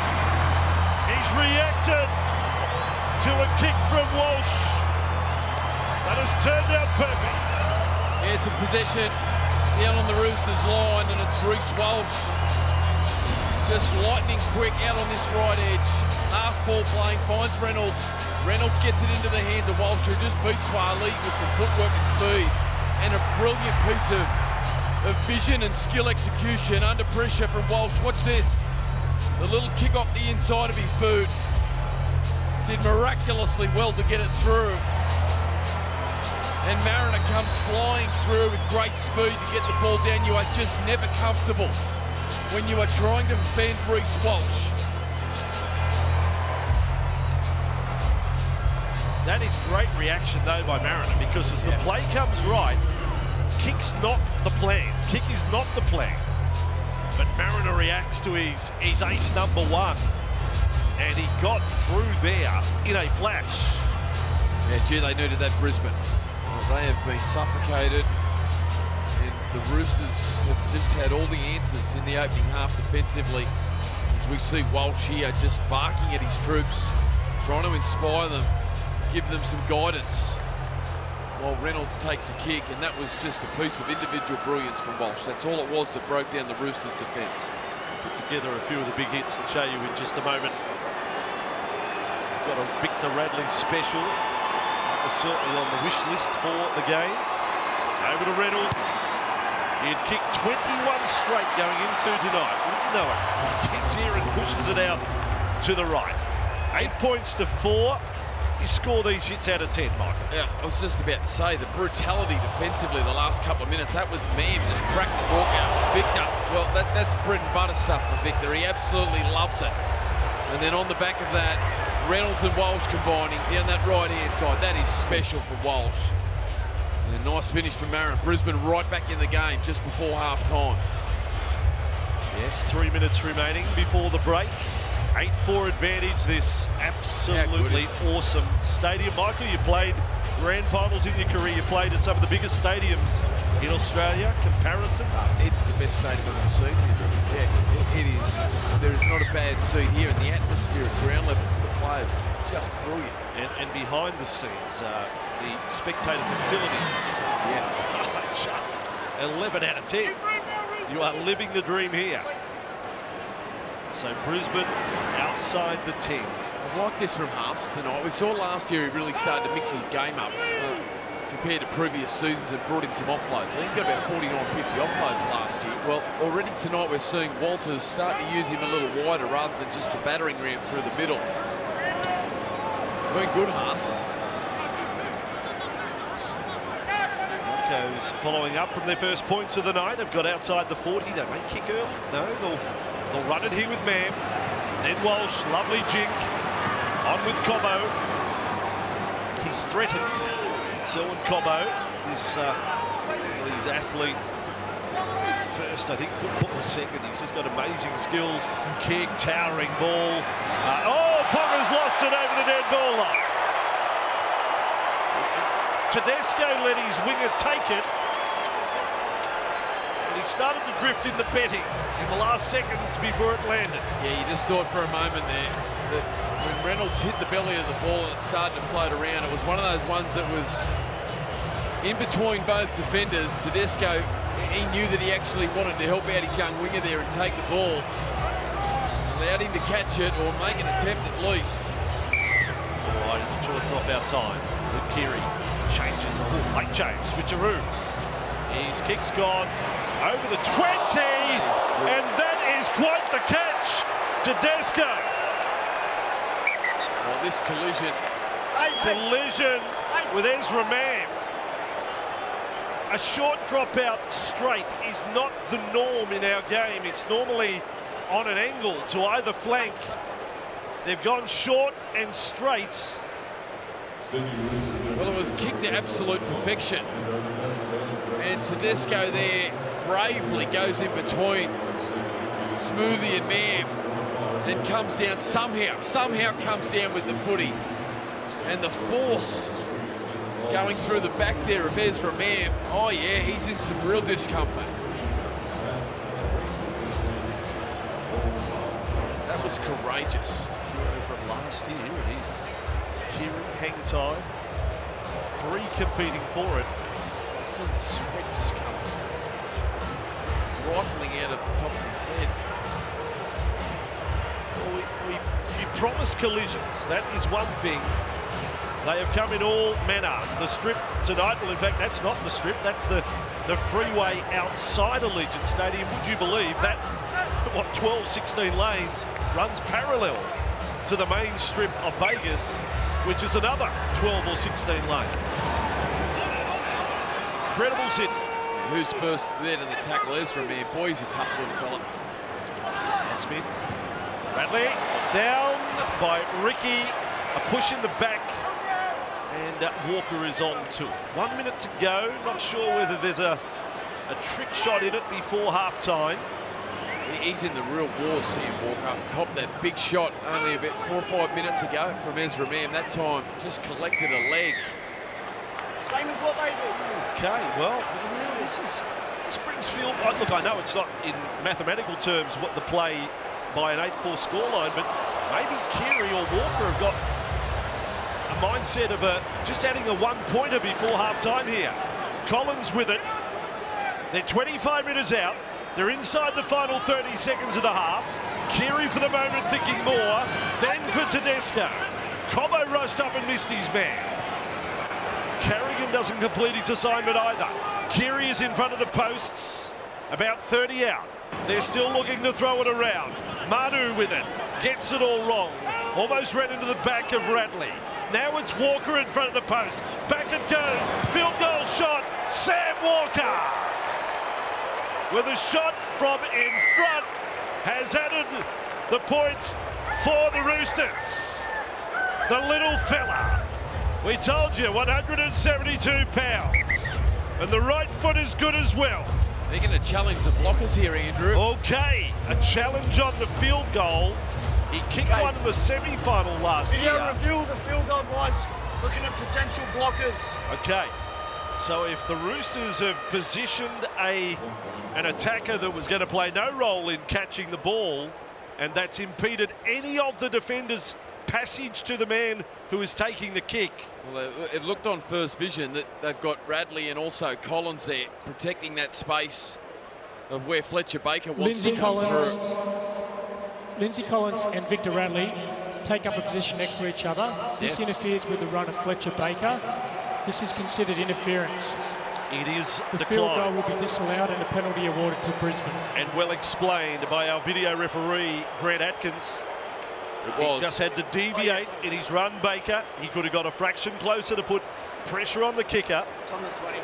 He's reacted to a kick from Walsh. That has turned out perfect. Here's the possession down on the Roosters line, and it's Reece Walsh. Just lightning quick out on this right edge. Half ball playing, finds Reynolds. Reynolds gets it into the hands of Walsh, who just beats Swaley with some footwork and speed. And a brilliant piece of vision and skill execution under pressure from Walsh. Watch this. The little kick off the inside of his boot. Did miraculously well to get it through. And Mariner comes flying through with great speed to get the ball down. You are just never comfortable when you are trying to defend Reece Walsh. That is great reaction though by Mariner, because as the play comes right, kick's not the plan. Kick is not the plan. But Mariner reacts to his ace number 1. And he got through there in a flash. Yeah, gee, they needed that Brisbane. Well, they have been suffocated. And the Roosters have just had all the answers in the opening half defensively. As we see Walsh here just barking at his troops, trying to inspire them, give them some guidance, while Reynolds takes a kick, and that was just a piece of individual brilliance from Walsh. That's all it was that broke down the Roosters' defence. Put together a few of the big hits and show you in just a moment. Got a Victor Radley special. That was certainly on the wish list for the game. Over to Reynolds. He had kicked 21 straight going into tonight. Wouldn't know it. He kicks here and pushes it out to the right. 8 points to 4. You score these hits out of 10, Michael. Yeah, I was just about to say, the brutality defensively the last couple of minutes, that was Mam just cracked the ball out. Victor, well, that's bread and butter stuff for Victor. He absolutely loves it. And then on the back of that, Reynolds and Walsh combining down that right-hand side. That is special for Walsh. And a nice finish from Mariner. Brisbane right back in the game just before half-time. Yes, 3 minutes remaining before the break. 8-4 advantage, this absolutely awesome stadium. Michael, you played grand finals in your career. You played at some of the biggest stadiums in Australia. Comparison? It's the best stadium I've ever seen. Yeah, it is. There is not a bad seat here, and the atmosphere at ground level for the players is just brilliant. And behind the scenes, the spectator facilities. Yeah, just 11 out of 10. You are living the dream here. So Brisbane outside the 10. I like this from Haas tonight. We saw last year he really started to mix his game up. compared to previous seasons and brought in some offloads. I think he got about 49, 50 offloads last year. Well, already tonight we're seeing Walters starting to use him a little wider rather than just the battering ram through the middle. Very good, Haas. Broncos following up from their first points of the night. Have got outside the 40. They may kick early. No, they'll run it here with Mam. Then Walsh, lovely jink. On with Cobbo. He's threatened. Selwyn Cobbo is his athlete. First, I think footballer second. He's just got amazing skills. Kick, towering ball. Ponga's lost it over the dead ball line. Tedesco let his winger take it. And he started to drift into betting in the last seconds before it landed. Yeah, you just thought for a moment there that when Reynolds hit the belly of the ball and it started to float around, it was one of those ones that was in between both defenders. Tedesco, he knew that he actually wanted to help out his young winger there and take the ball. Allowed him to catch it or make an attempt at least. All right, it's a short drop-out time. Luke Keary changes. Late change, switcheroo. His kick's gone over the 20, and that is quite the catch. Tedesco. Well, this collision with Ezra Mam. A short dropout straight is not the norm in our game. It's normally on an angle to either flank. They've gone short and straight. Well, it was kicked to absolute perfection. And Tedesco there bravely goes in between Smoothie and Mam and comes down somehow comes down with the footy. And the force going through the back there of Ezra Mam. Oh yeah, he's in some real discomfort. That was courageous. From last year, it is. Kieran, hang time. 3 competing for it. See the sweat just coming, rifling out of the top of his head. Well, we promise collisions. That is one thing. They have come in all manner. The strip tonight, well, in fact, that's not the strip. That's the freeway outside Allegiant Stadium. Would you believe that, 12, 16 lanes runs parallel to the main strip of Vegas, which is another 12 or 16 lanes. Incredible Sydney. Who's first there to the tackle? Ezra Mam. Boy, he's a tough little fella. Smith. Radley down by Ricky. A push in the back. And Walker is on to it. 1 minute to go. Not sure whether there's a trick shot in it before half-time. He's in the real war, Sam Walker. Copped that big shot only about 4 or 5 minutes ago from Ezra Mam. That time just collected a leg. Same as what they do. Okay, well, this brings field. Look, I know it's not in mathematical terms what the play by an 8-4 scoreline, but maybe Keary or Walker have got a mindset of just adding a 1-pointer before half-time here. Collins with it. They're 25 minutes out. They're inside the final 30 seconds of the half. Keary for the moment thinking more. Then for Tedesco. Cobbo rushed up and missed his man. Carrigan doesn't complete his assignment either. Keary is in front of the posts. About 30 out. They're still looking to throw it around. Manu with it. Gets it all wrong. Almost ran into the back of Radley. Now it's Walker in front of the post. Back it goes. Field goal shot. Sam Walker, with a shot from in front, has added the point for the Roosters. The little fella. We told you, 172 pounds. And the right foot is good as well. They're going to challenge the blockers here, Andrew. Okay, a challenge on the field goal. He kicked one in the semi-final last year. Review the field goal, guys. Looking at potential blockers. Okay, so if the Roosters have positioned an attacker that was going to play no role in catching the ball, and that's impeded any of the defenders' passage to the man who is taking the kick. Well, it looked on first vision that they've got Radley and also Collins there protecting that space of where Fletcher Baker wants Lindsay Collins and Victor Radley take up a position next to each other. This interferes with the run of Fletcher Baker. This is considered interference. It is The field goal declined. will be disallowed and a penalty awarded to Brisbane. And well explained by our video referee, Grant Atkins. It He was. just had to deviate in his run, Baker. He could have got a fraction closer to put pressure on the kicker. It's on the 20.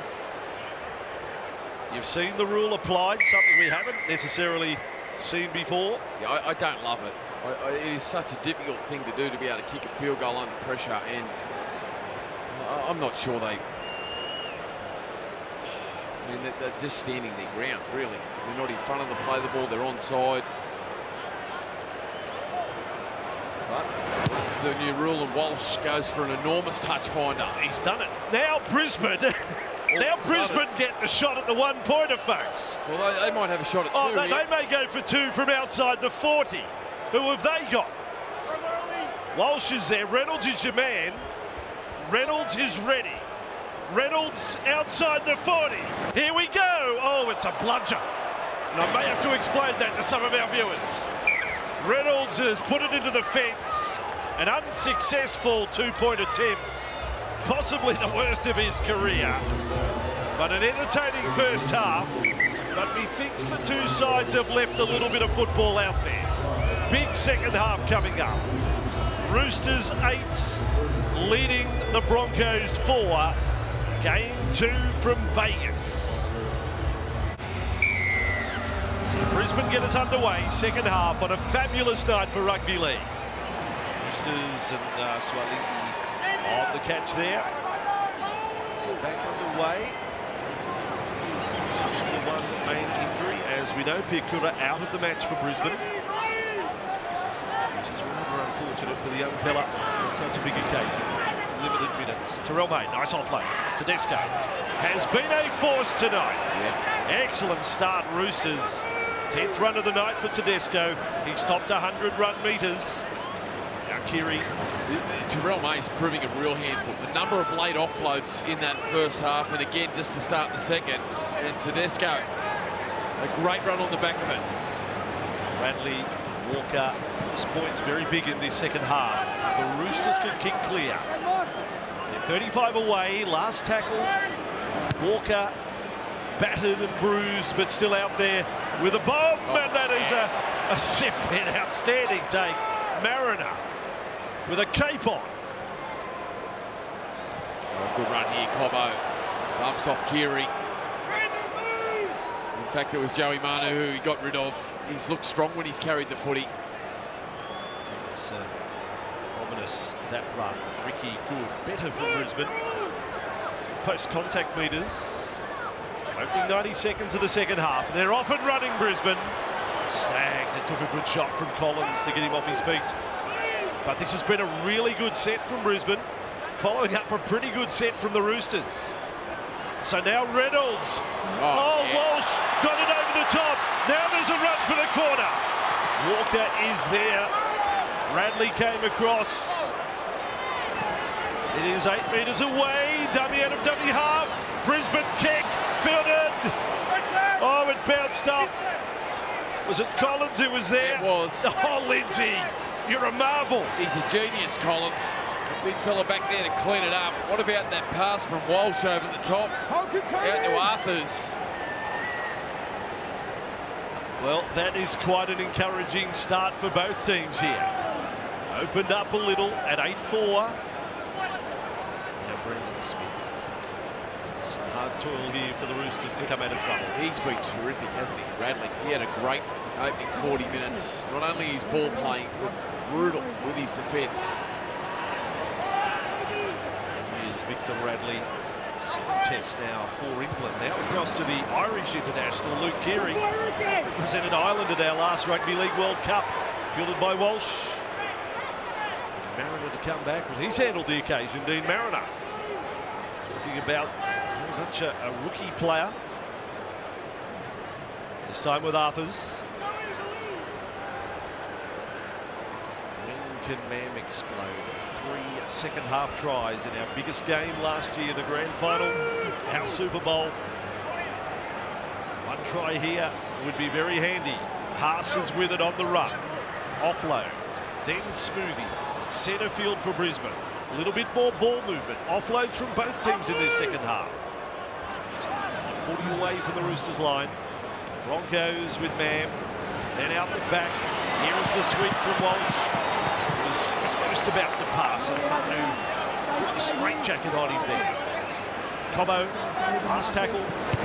You've seen the rule applied, something we haven't necessarily seen before. Yeah, I don't love it. It is such a difficult thing to do, to be able to kick a field goal under pressure, and I'm not sure they... I mean, they're just standing their ground, really. They're not in front of the play the ball, they're onside. But that's the new rule, and Walsh goes for an enormous touch finder. He's done it. Now Brisbane. Now Brisbane get the shot at the one-pointer, folks. Well, they might have a shot at Oh, two. they may go for two from outside the 40. Who have they got? Walsh is there. Reynolds is your man. Reynolds is ready. Reynolds outside the 40. Here we go. Oh, it's a bludger. And I may have to explain that to some of our viewers. Reynolds has put it into the fence. An unsuccessful two-point attempt. Possibly the worst of his career. But an entertaining first half. But methinks the two sides have left a little bit of football out there. Big second half coming up. Roosters 8, leading the Broncos 4. Game 2 from Vegas. Brisbane get us underway, second half, on a fabulous night for rugby league. Roosters and Swalini on the catch there. So back underway. He's just the one main injury. As we know, Piakura out of the match for Brisbane. Which is rather unfortunate for the young fella on such a big occasion. Limited minutes. Terrell May, nice offload. Tedesco has been a force tonight. Yeah. Excellent start, Roosters. 10th run of the night for Tedesco. He's topped 100 run metres. Now Kiri. Terrell May's proving a real handful. The number of late offloads in that first half, and again just to start the second. And Tedesco, a great run on the back of it. Radley, Walker, first points very big in this second half. The Roosters could kick clear. They're 35 away, last tackle. Walker battered and bruised, but still out there with a bomb, and that is a sip in. Outstanding take. Mariner with a cape on. Oh, good run here, Cobbo. Bumps off Kiri. In fact, it was Joey Manu who he got rid of. He's looked strong when he's carried the footy. It's ominous, that run. Ricky good, better for Brisbane. Post-contact meters. Opening 90 seconds of the second half. They're off and running, Brisbane. Stags, it took a good shot from Collins to get him off his feet. But this has been a really good set from Brisbane, following up a pretty good set from the Roosters. So now Reynolds. Oh, yeah. Walsh got it over the top. Now there's a run for the corner. Walker is there. Radley came across. It is 8 metres away. Dummy out of dummy half. Brisbane kick. Fielded. Oh, it bounced up. Was it Collins who was there? It was. Oh, Lindsay, you're a marvel. He's a genius, Collins. Big fella back there to clean it up. What about that pass from Walsh over the top? Out to Arthurs. Well, that is quite an encouraging start for both teams here. Opened up a little at 8-4. Now Brendan Smith. Some hard toil here for the Roosters to come out of trouble. He's been terrific, hasn't he, Radley? He had a great opening 40 minutes. Not only his ball playing, but brutal with his defence. Here's Victor Radley. 7 tests now for England. Now across to the Irish international, Luke Keary. Represented Ireland at our last Rugby League World Cup. Fielded by Walsh. Mariner to come back. Well, he's handled the occasion, Dean Mariner. Talking about very much a rookie player. This time with Arthurs. When can Mam explode? 3 second half tries in our biggest game last year, the grand final, our Super Bowl. One try here would be very handy. Haas is with it on the run. Offload. Then Smoothie. Centre field for Brisbane. A little bit more ball movement. Offloads from both teams in this second half. 40 away from the Roosters line. Broncos with Mam. Then out the back. Here is the sweep from Walsh. He was just about to pass, and Manu put the straight jacket on him there. Cobbo, last tackle.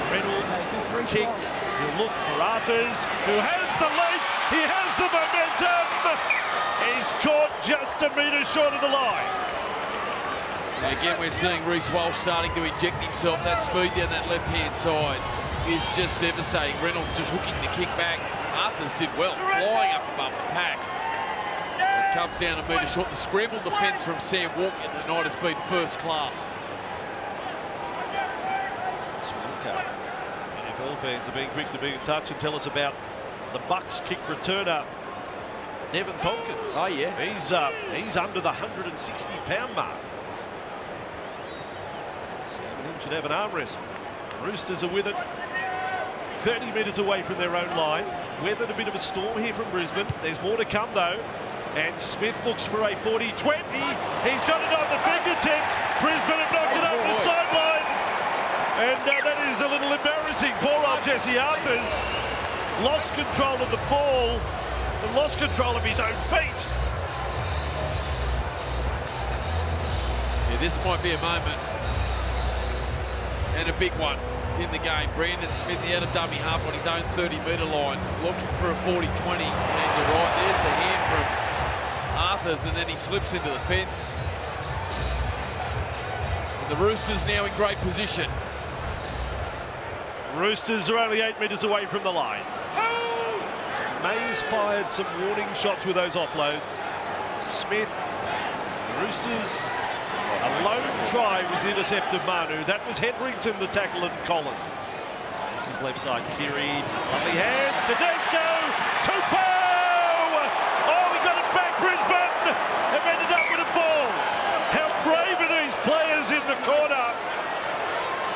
Reynolds, kick. He'll look for Arthurs, who has the lead. He has the momentum. He's caught just a metre short of the line. And again, we're seeing Reece Walsh starting to inject himself. That speed down that left-hand side is just devastating. Reynolds just hooking the kick back. Arthurs did well, flying up above the pack. It comes down a metre short. The scramble defence from Sam Walker tonight has been first class. NFL fans are being quick to be in touch and tell us about the Bucks kick returner, Devon Tompkins. Oh, yeah. He's under the 160-pound mark. Sam and him should have an arm wrestle. Roosters are with it. 30 metres away from their own line. Weathered a bit of a storm here from Brisbane. There's more to come, though. And Smith looks for a 40-20. He's got it on the fingertips. Brisbane have knocked it over the sideline. And that is a little embarrassing. Poor old Jesse Arthurs lost control of the ball and lost control of his own feet. Yeah, this might be a moment. And a big one in the game. Brandon Smith, he had a dummy half on his own 30-metre line, looking for a 40-20. And you're right, there's the hand from Arthurs, and then he slips into the fence. And the Roosters now in great position. Roosters are only 8 metres away from the line. So May's fired some warning shots with those offloads. Smith, the Roosters, a lone try was the intercept of Manu. That was Hetherington, the tackle, and Collins. Roosters left side, Kiri, lovely hands, Tedesco, Tupou! Oh, we got it back, Brisbane! Have ended up with a ball. How brave are these players in the corner?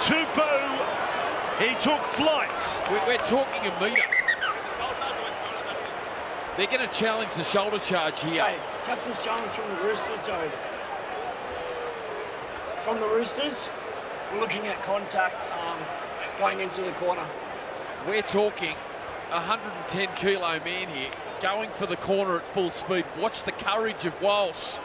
Tupou. He took flight. We're talking a metre. They're going to challenge the shoulder charge here. Okay, captain's challenge from the Roosters, Joe. From the Roosters, we're looking at contact going into the corner. We're talking 110-kilo man here, going for the corner at full speed. Watch the courage of Walsh.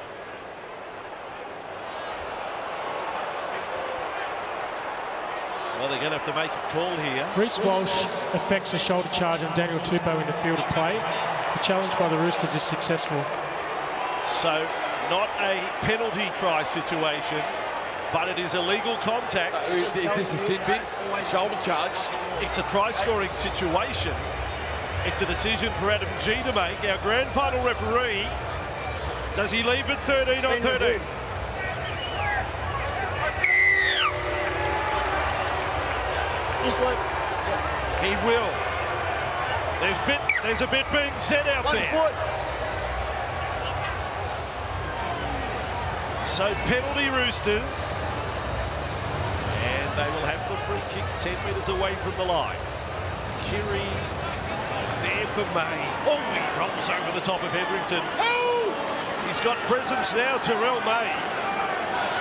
Well, they're going to have to make a call here. Reece Walsh affects a shoulder charge on Daniel Tupou in the field of play. The challenge by the Roosters is successful. So, not a penalty try situation, but it is illegal contact. Is this a sin bin? Shoulder charge? It's a try-scoring situation. It's a decision for Adam G to make. Our grand final referee, does he leave at 13 on 13? This one. He will. There's a bit being said out there. Foot. So penalty Roosters. And they will have the free kick 10 metres away from the line. Kiri there for May. Oh, he rolls over the top of Hetherington. Oh! He's got presence now, Terrell May.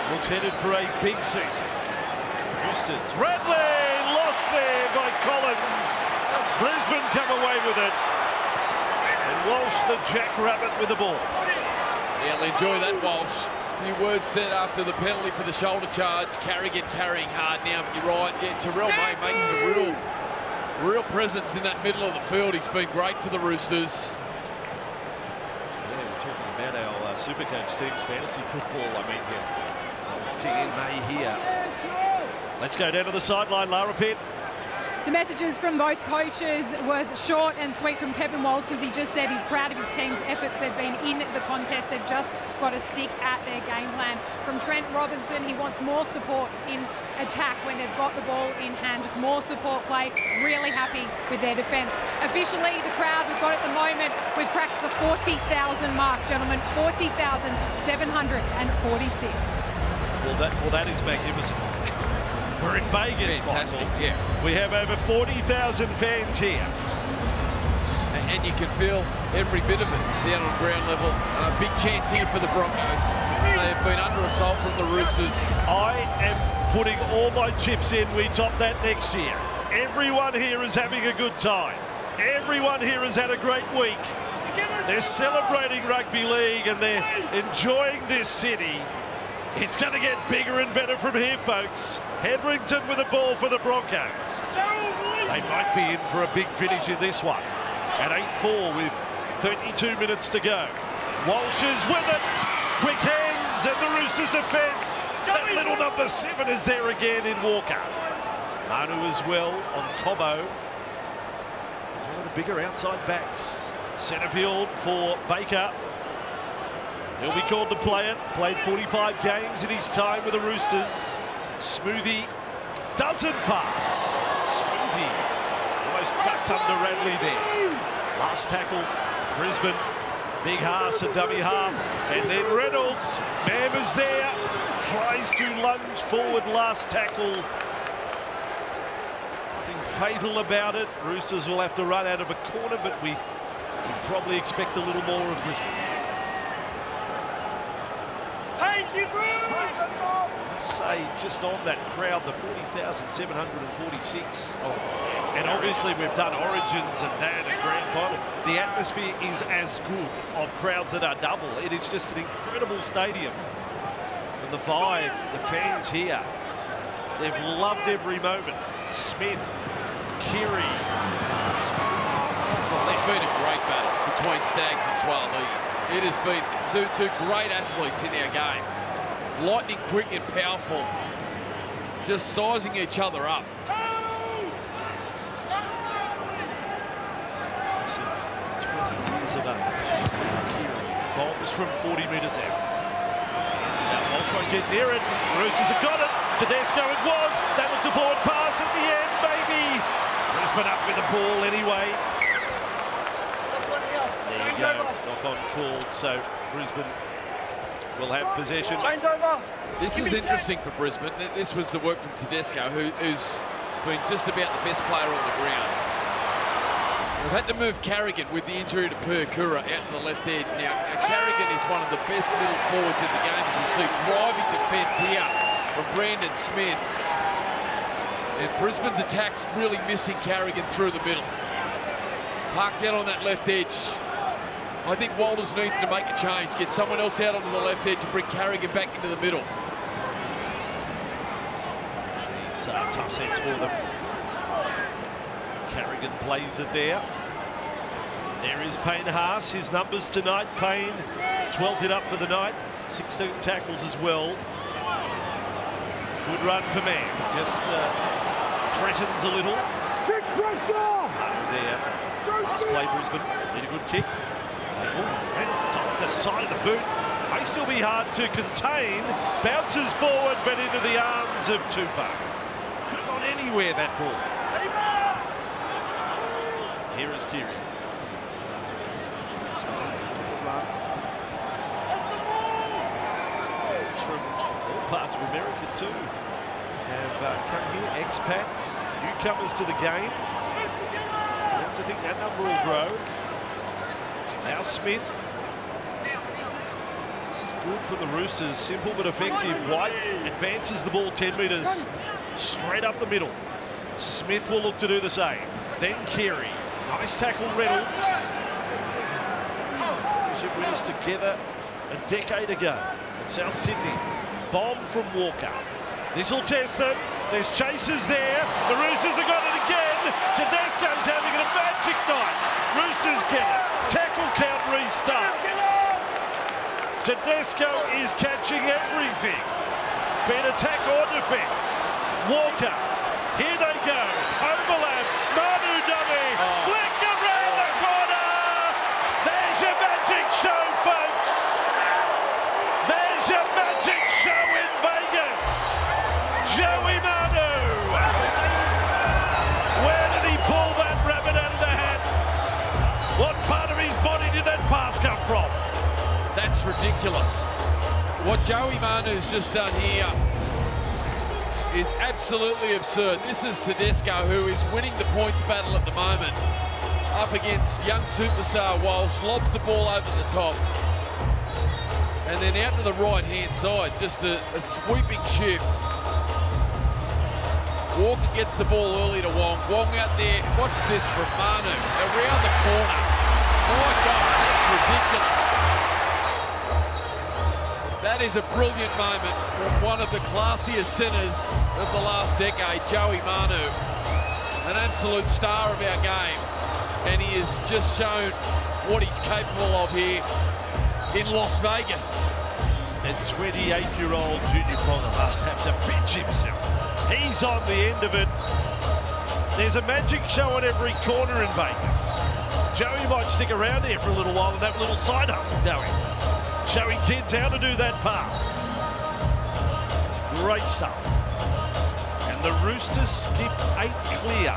Looks headed for a big season. Roosters. Radley lost there by Collins. Brisbane come away with it. And Walsh, the jackrabbit, with the ball. Yeah, I'll enjoy that, Walsh. A few words said after the penalty for the shoulder charge. Carrigan carrying hard now, but you're right. Yeah, Terrell May making a real presence in that middle of the field. He's been great for the Roosters. Yeah, we're talking about our Supercoach team's fantasy football. I mean, locking in May here. Let's go down to the sideline, Lara Pitt. The messages from both coaches was short and sweet from Kevin Walters. He just said he's proud of his team's efforts. They've been in the contest. They've just got to stick at their game plan. From Trent Robinson, he wants more supports in attack when they've got the ball in hand. Just more support play. Really happy with their defence. Officially, the crowd we've got at the moment, we've cracked the 40,000 mark, gentlemen. 40,746. Well, that is magnificent. We're in Vegas, Fantastic, Michael. yeah. We have over 40,000 fans here. And you can feel every bit of it down on ground level. Big chance here for the Broncos. They have been under assault from the Roosters. I am putting all my chips in. We top that next year. Everyone here is having a good time. Everyone here has had a great week. They're celebrating rugby league and they're enjoying this city. It's going to get bigger and better from here, folks. Hetherington with the ball for the Broncos. They might be in for a big finish in this one. At 8-4 with 32 minutes to go. Walsh is with it. Quick hands and the Roosters defence. That little number 7 is there again in Walker. Manu as well on Cobbo. He's one of the bigger outside backs. Centre field for Baker. He'll be called to play it. Played 45 games in his time with the Roosters. Smoothie doesn't pass. Smoothie almost ducked under Radley there. Last tackle, Brisbane. Big Haas, a dummy half. And then Reynolds. Mammer's there. Tries to lunge forward. Last tackle. Nothing fatal about it. Roosters will have to run out of a corner, but we probably expect a little more of Brisbane. I say just on that crowd, the 40,746. And obviously we've done Origins and that and Grand Final. The atmosphere is as good of crowds that are double. It is just an incredible stadium. And the vibe, the fans here, they've loved every moment. Smith, Keary. It's been a great battle between Stags and Swallow. It has been two great athletes in our game. Lightning quick and powerful. Just sizing each other up. 20 years of age. Keary bombs from 40 metres out. Now Walsh won't get near it. Roosters have got it. Tedesco it was. That looked a forward pass at the end, maybe. Brisbane up with the ball anyway. There you go. Knock on called. So Brisbane will have possession. Change over. This is interesting for Brisbane. This was the work from Tedesco, who's been just about the best player on the ground. We've had to move Carrigan with the injury to Puakura out on the left edge. Now Carrigan is one of the best middle forwards in the game, as we see driving defence here from Brandon Smith. And Brisbane's attack's really missing Carrigan through the middle. Parked out on that left edge. I think Walters needs to make a change, get someone else out onto the left edge and bring Carrigan back into the middle. It's tough sense for them. Carrigan plays it there. There is Payne Haas. His numbers tonight. Payne, 12 hit up for the night. 16 tackles as well. Good run for man. Just threatens a little. Kick pressure! There. Last play, Brisbane. Need a good kick. Reynolds off the side of the boot. May still be hard to contain. Bounces forward, but into the arms of Tupou. Could have gone anywhere, that ball. Here is Keary. Fans from all parts of America too have come here. Expats, newcomers to the game. You have to think that number will grow. Now Smith. This is good for the Roosters. Simple but effective. White advances the ball 10 metres straight up the middle. Smith will look to do the same. Then Keary. Nice tackle, Reynolds. Premiership winners together a decade ago at South Sydney. Bomb from Walker. This will test them. There's chasers there. The Roosters have got it again. Tedesco's having a magic night. Roosters get it. Tackle count restarts. Tedesco is catching everything. Be it attack or defence. Walker. Here they go. Overlap. Manu dummy. Flick around the corner. There's your magic show, folks. There's your magic show in Vegas. Joey Manu. Where did he pull that rabbit out of the hat? What part of his body did that pass come from? That's ridiculous. What Joey Manu's just done here is absolutely absurd. This is Tedesco, who is winning the points battle at the moment. Up against young superstar Walsh, lobs the ball over the top. And then out to the right-hand side, just a sweeping shift. Walker gets the ball early to Wong. Wong out there, watch this from Manu, around the corner. My gosh, that's ridiculous. That is a brilliant moment from one of the classiest centres of the last decade, Joey Manu. An absolute star of our game. And he has just shown what he's capable of here in Las Vegas. And 28-year-old Junior Ponga must have to pinch himself. He's on the end of it. There's a magic show on every corner in Vegas. Joey might stick around here for a little while and have a little side hustle going. Showing kids how to do that pass. Great stuff. And the Roosters skip 8 clear.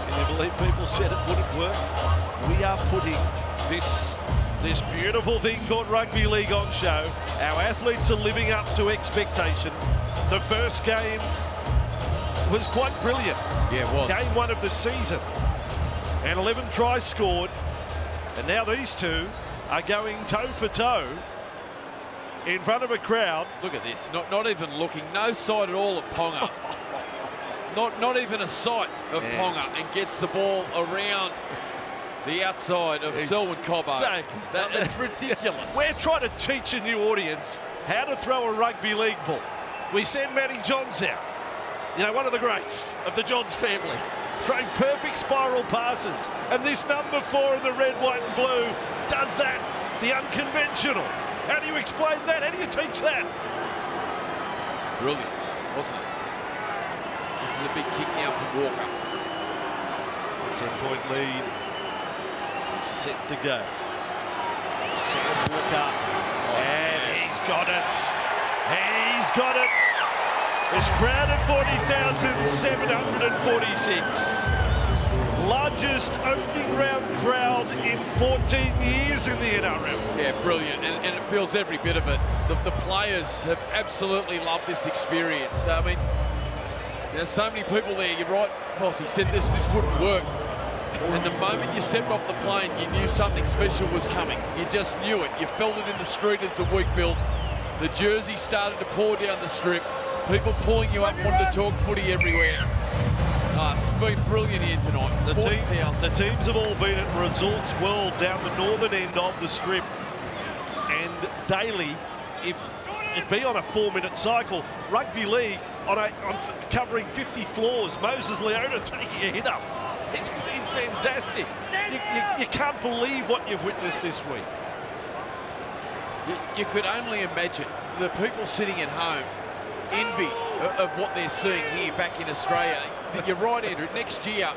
Can you believe people said it wouldn't work? We are putting this beautiful thing called rugby league on show. Our athletes are living up to expectation. The first game was quite brilliant. Yeah, it was. Game 1 of the season. And 11 tries scored. And now these two are going toe for toe in front of a crowd. Look at this, not even looking, no sight at all of Ponga. not even a sight of Ponga, and gets the ball around the outside of Selwyn Cobbo. That is ridiculous. We're trying to teach a new audience how to throw a rugby league ball. We send Matty Johns out, you know, one of the greats of the Johns family, throwing perfect spiral passes. And this number 4 in the red, white and blue does that, the unconventional. How do you explain that? How do you teach that? Brilliant, wasn't it? This is a big kick now from Walker. 10-point lead. Set to go. Sam Walker. And he's got it. He's got it. This crowd of 40,746. Largest opening round crowd in 14 years in the NRL. Yeah, brilliant, and it feels every bit of it. The players have absolutely loved this experience. I mean, there's so many people there. You're right, Posse said this wouldn't work. And the moment you stepped off the plane, you knew something special was coming. You just knew it. You felt it in the street as the week built. The jerseys started to pour down the strip. People pulling you up, wanting to talk footy everywhere. It's been brilliant here tonight. The teams have all been at Resorts World down the northern end of the strip. And daily, if it be on a 4-minute cycle, rugby league on covering 50 floors, Moses Leona taking a hit up. It's been fantastic. You can't believe what you've witnessed this week. You could only imagine the people sitting at home envy of what they're seeing here back in Australia. You're right, Andrew. Next year,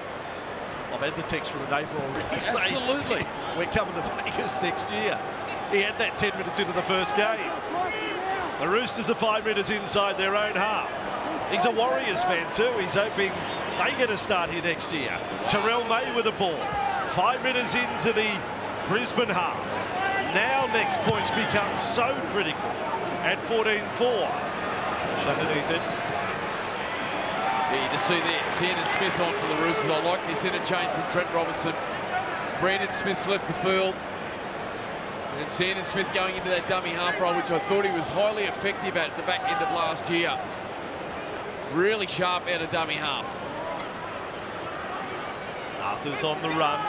I've had the text from a neighbour already saying, absolutely, we're coming to Vegas next year. He had that 10 minutes into the first game. The Roosters are 5 minutes inside their own half. He's a Warriors fan too. He's hoping they get a start here next year. Terrell May with the ball. 5 minutes into the Brisbane half. Now next points become so critical at 14-4. Underneath it. Yeah, you just see there, Sandon Smith on for the Roosters. I like this interchange from Trent Robinson. Brandon Smith's left the field. And Sandon Smith going into that dummy half role, which I thought he was highly effective at the back end of last year. Really sharp out of dummy half. Arthur's on the run.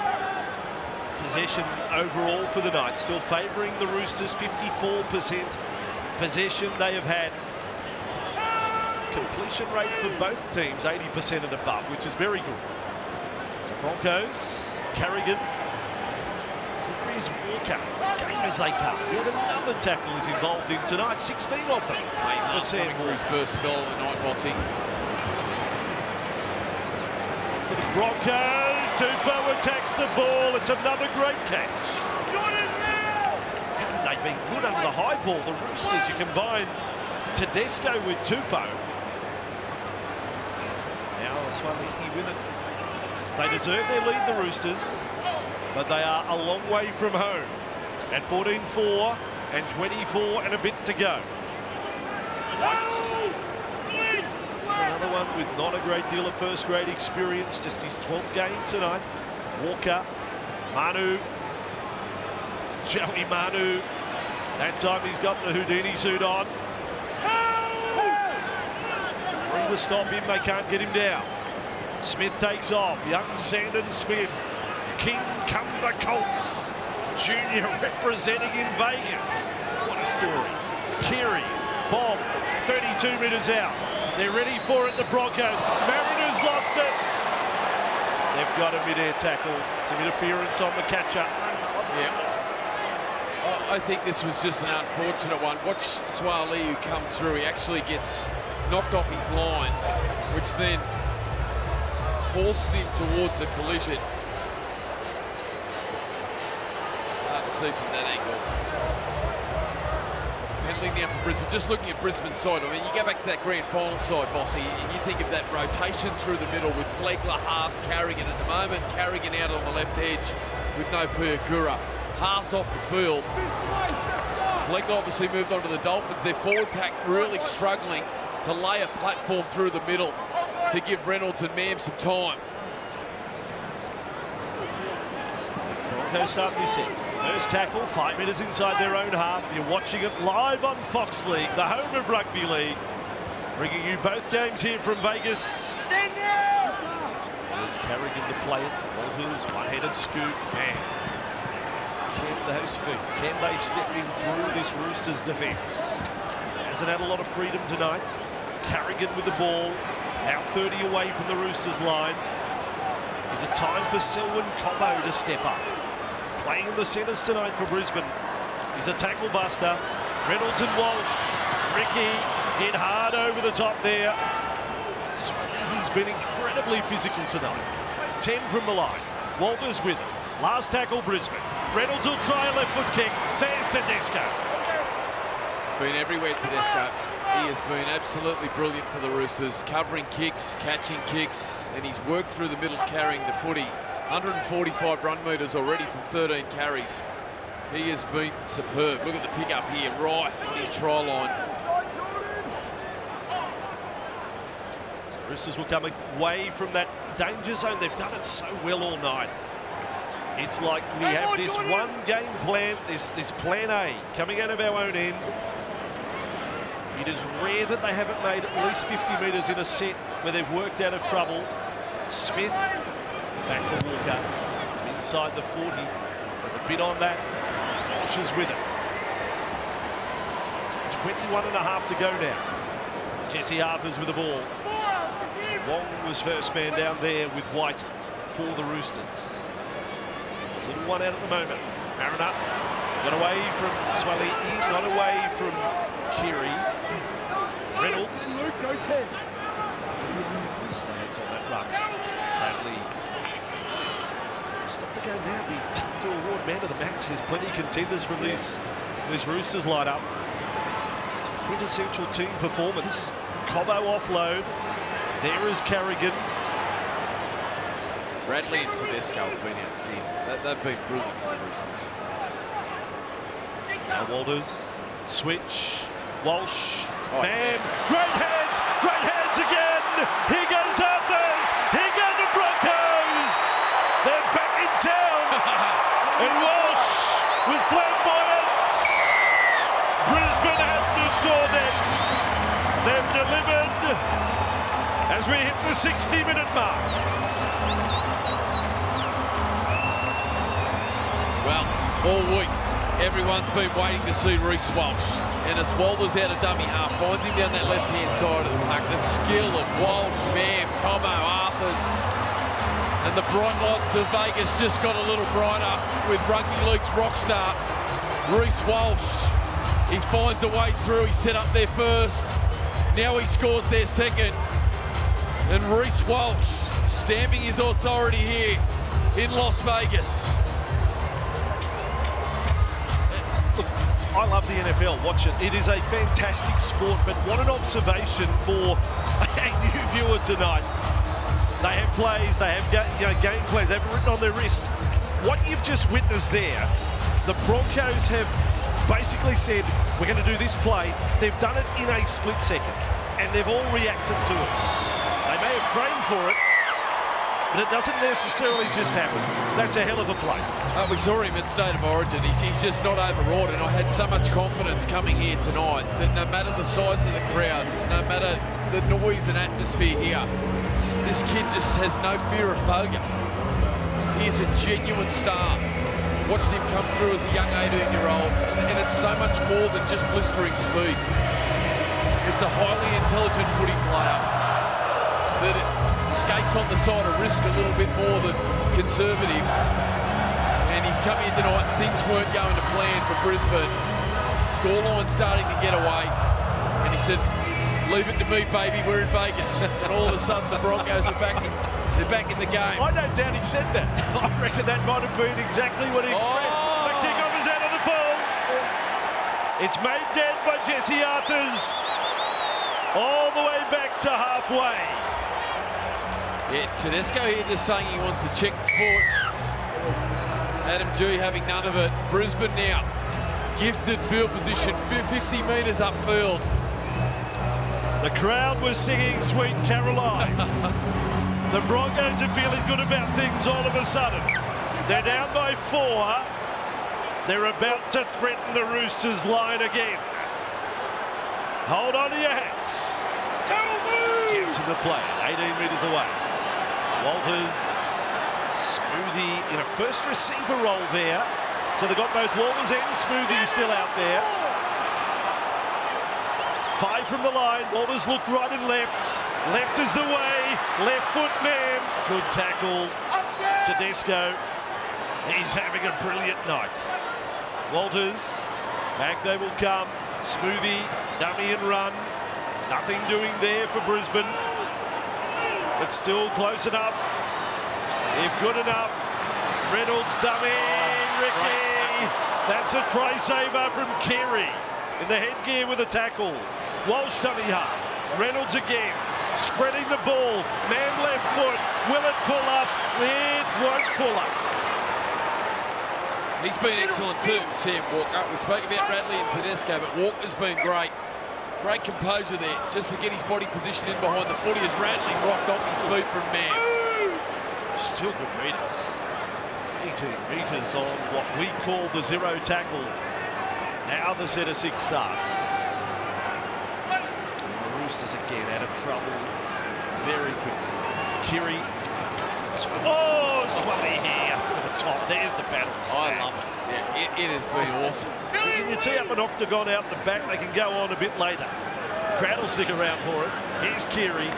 Possession overall for the night, still favouring the Roosters. 54% possession they have had. Completion rate for both teams 80% and above, which is very good. So Broncos, Carrigan, there is Walker. Game as they come. Yet another tackle is involved in tonight. 16 of them. Coming for his first spell of the night, Bossy. For the Broncos, Tupou attacks the ball. It's another great catch. Haven't they been good under the high ball? The Roosters, you combine Tedesco with Tupou. Now Swaliki with it. They deserve their lead, the Roosters, but they are a long way from home. At 14-4 and 24 and a bit to go. White. Another one with not a great deal of first grade experience, just his 12th game tonight. Walker, Manu, Joey Manu. That time he's got the Houdini suit on. Three to stop him, they can't get him down. Smith takes off, young Sandon Smith. King Cumber Colts Junior representing in Vegas. What a story. Keary, Bob, 32 metres out. They're ready for it, the Broncos. Mariners lost it. They've got a mid-air tackle. Some interference on the catcher. Yeah. I think this was just an unfortunate one. Watch Swaliu comes through. He actually gets knocked off his line, which then forces him towards the collision. Hard to see from that angle. Penalty now for Brisbane. Just looking at Brisbane's side, I mean, you go back to that grand final side, Bossy, and you think of that rotation through the middle with Flegler, Haas, Carrigan. At the moment, Carrigan out on the left edge with no Piakura. Haas off the field. Flegler obviously moved on to the Dolphins. Their forward pack really struggling to lay a platform through the middle to give Reynolds and Mam some time. Broncos start this in. First tackle, 5 metres inside their own half. You're watching it live on Fox League, the home of Rugby League. Bringing you both games here from Vegas. There's Carrigan to play it. Walters, one-headed scoop. Man, can those feet, can they step in through this Roosters defence? Hasn't had a lot of freedom tonight. Carrigan with the ball, now 30 away from the Roosters line. Is it time for Selwyn Cobbo to step up? Playing in the centres tonight for Brisbane. He's a tackle buster. Reynolds and Walsh. Ricky hit hard over the top there. He's been incredibly physical tonight. 10 from the line. Walters with it. Last tackle Brisbane. Reynolds will try a left foot kick. There's Tedesco. Been everywhere, Tedesco. He has been absolutely brilliant for the Roosters, covering kicks, catching kicks, and he's worked through the middle carrying the footy. 145 run metres already from 13 carries. He has been superb. Look at the pick up here, right on his try line. So Roosters will come away from that danger zone. They've done it so well all night. It's like we have this one game plan, this plan A coming out of our own end. It is rare that they haven't made at least 50 metres in a set where they've worked out of trouble. Smith back for Walker inside the 40. There's a bit on that. Walsh is with it. 21 and a half to go now. Jesse Arthur's with the ball. Wong was first man down there with White for the Roosters. It's a little one out at the moment. Mariner got away from Swally, not away from Keary. Reynolds stands on that run. Radley. Stop the game now. Be tough to award man of the match. There's plenty of contenders from this Roosters lineup. It's a quintessential team performance. Cobbo offload. There is Carrigan. Radley and Tedesco have been outstanding. They've been brilliant for the Roosters. Now Walters. Switch. Walsh. Mam. Great hands again. Here goes Arthurs. Here go the Broncos. They're back in town. And Walsh with flamboyance. Brisbane have to score next. They've delivered as we hit the 60-minute mark. Well, all week, everyone's been waiting to see Reece Walsh. And it's Walters out of dummy half, finds him down that left-hand side of the park. The skill of Walsh, Mam, Cobbo, Arthurs. And the bright lights of Vegas just got a little brighter with Rugby League's rock star, Reece Walsh. He finds a way through, he set up there first. Now he scores their second. And Reece Walsh stamping his authority here in Las Vegas. I love the NFL, watch it. It is a fantastic sport, but what an observation for a new viewer tonight. They have plays, they have game plans, they've written on their wrist. What you've just witnessed there, the Broncos have basically said, we're going to do this play. They've done it in a split second, and they've all reacted to it. They may have trained for it, but it doesn't necessarily just happen. That's a hell of a play. We saw him at State of Origin. He's just not overwrought, and I had so much confidence coming here tonight that no matter the size of the crowd, no matter the noise and atmosphere here, this kid just has no fear of failure. He is a genuine star. Watched him come through as a young 18-year-old, and it's so much more than just blistering speed. It's a highly intelligent footy player that skates on the side of risk a little bit more than conservative. And he's come here tonight, things weren't going to plan for Brisbane. Scoreline starting to get away. And he said, leave it to me, baby, we're in Vegas. And all of a sudden, the Broncos are back in the game. I don't doubt he said that. I reckon that might have been exactly what he expressed. The kickoff is out of the full. It's made dead by Jesse Arthurs. All the way back to halfway. Yeah, Tedesco here just saying he wants to check the foot. Adam Dewey having none of it. Brisbane now, gifted field position, 50 metres upfield. The crowd was singing Sweet Caroline. The Broncos are feeling good about things all of a sudden. They're down by 4. They're about to threaten the Roosters line again. Hold on to your hats. Gets in the play, 18 metres away. Walters, Smoothie in a first receiver role there. So they've got both Walters and Smoothie still out there. 5 from the line. Walters looked right and left. Left is the way. Left foot man. Good tackle. Tedesco. He's having a brilliant night. Walters. Back they will come. Smoothie. Dummy and run. Nothing doing there for Brisbane. But still close enough. If good enough. Reynolds dummy. Ricky. That's a try saver from Keary. In the headgear with a tackle. Walsh dummy half. Reynolds again. Spreading the ball. Man left foot. Will it pull up? It won't pull up. He's been excellent too, Sam Walker. We spoke about Radley and Tedesco, but Walker's been great. Great composure there, just to get his body positioned in behind the footy as Radley rocked off his feet from man. Still good meters. 18 metres on what we call the zero tackle. Now the set of 6 starts. The Roosters again out of trouble very quickly. Keary. Oh, Swally here over the top. There's the battle. I love it. Yeah, it has been awesome. When you tee up an octagon out the back, they can go on a bit later. Crowd will stick around for it. Here's Keary.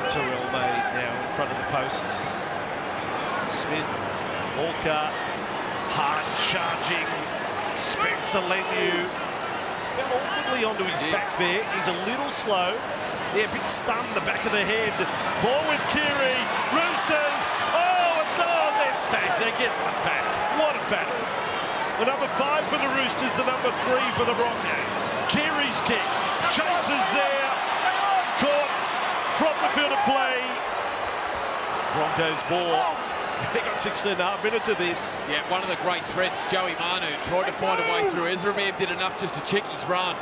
Terrell May now in front of the posts. Smith, Walker, hard charging. Spencer Leniu fell awkwardly onto his back there. He's a little slow. Yeah, a bit stunned, the back of the head. Ball with Keary. Roosters. Oh, their stats. They get one back. What a battle. The number 5 for the Roosters, the number 3 for the Broncos. Keary's kick. Chases there. Caught from the field of play. Broncos ball. They got 16.5 minutes of this. Yeah, one of the great threats, Joey Manu, tried to find a way through. Ezra Mam did enough just to check his run.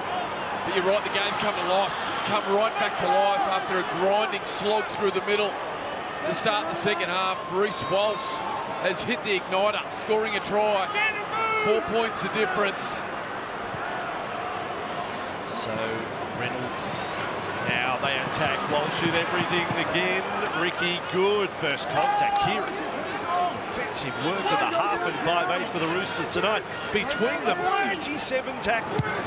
But you're right, the game's come to life. Come right back to life after a grinding slog through the middle. To start the second half, Reece Walsh has hit the igniter, scoring a try. 4 points the difference. So Reynolds, now they attack. Walsh did everything again. Ricky, good first contact. Keary, offensive work at the half and 5'8" for the Roosters tonight. Between them, 37 tackles.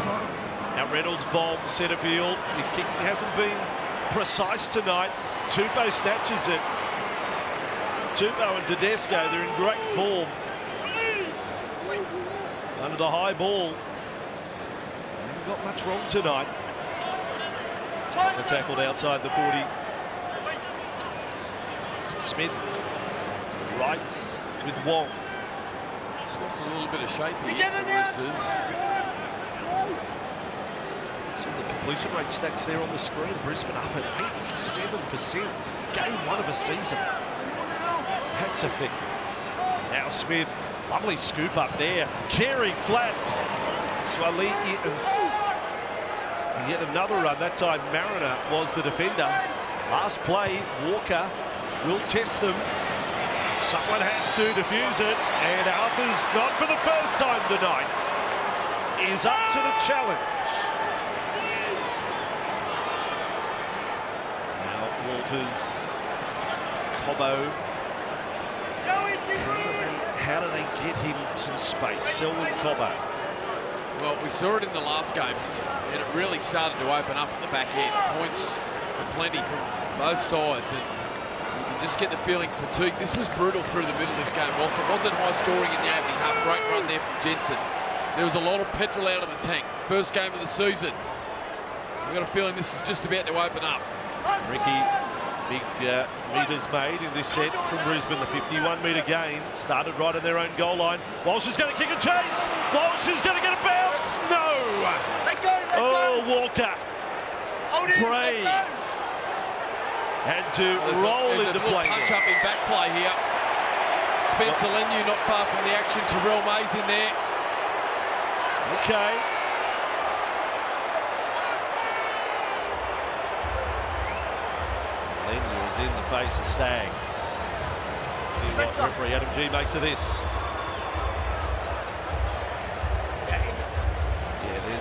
Now Reynolds bombs centre field. His kicking hasn't been precise tonight. Tupou snatches it. Tupou and Tedesco, they're in great form. Under the high ball. Haven't got much wrong tonight. They're tackled outside the 40. So Smith to the right with Wong. Just lost a little bit of shape here, the Roosters. Some of the completion rate stats there on the screen. Brisbane up at 87%. Game 1 of a season. That's effective. Now Smith, lovely scoop up there. Keary flat. Swali Eatons. Yet another run. That time Mariner was the defender. Last play, Walker will test them. Someone has to defuse it, and Arthur's, not for the first time tonight, is up to the challenge. Now Walters, Cobbo. How do they get him some space? Selwyn Cobbo. Well, we saw it in the last game, and it really started to open up at the back end. Points were plenty from both sides, and you can just get the feeling fatigue. This was brutal through the middle of this game. Whilst it wasn't high scoring in the opening half, great run there from Jensen. There was a lot of petrol out of the tank. First game of the season. I've got a feeling this is just about to open up. Ricky, big metres made in this set from Brisbane. The 51-metre gain started right on their own goal line. Walsh is going to kick a chase. Walsh is going to get a bounce. No. Walker. Brave. Had to roll into play. Punch up in back play here. Spencer Leniu not far from the action. Terrell Mays in there. Okay. Leniu is in the face of Stags. See what referee Adam G makes of this.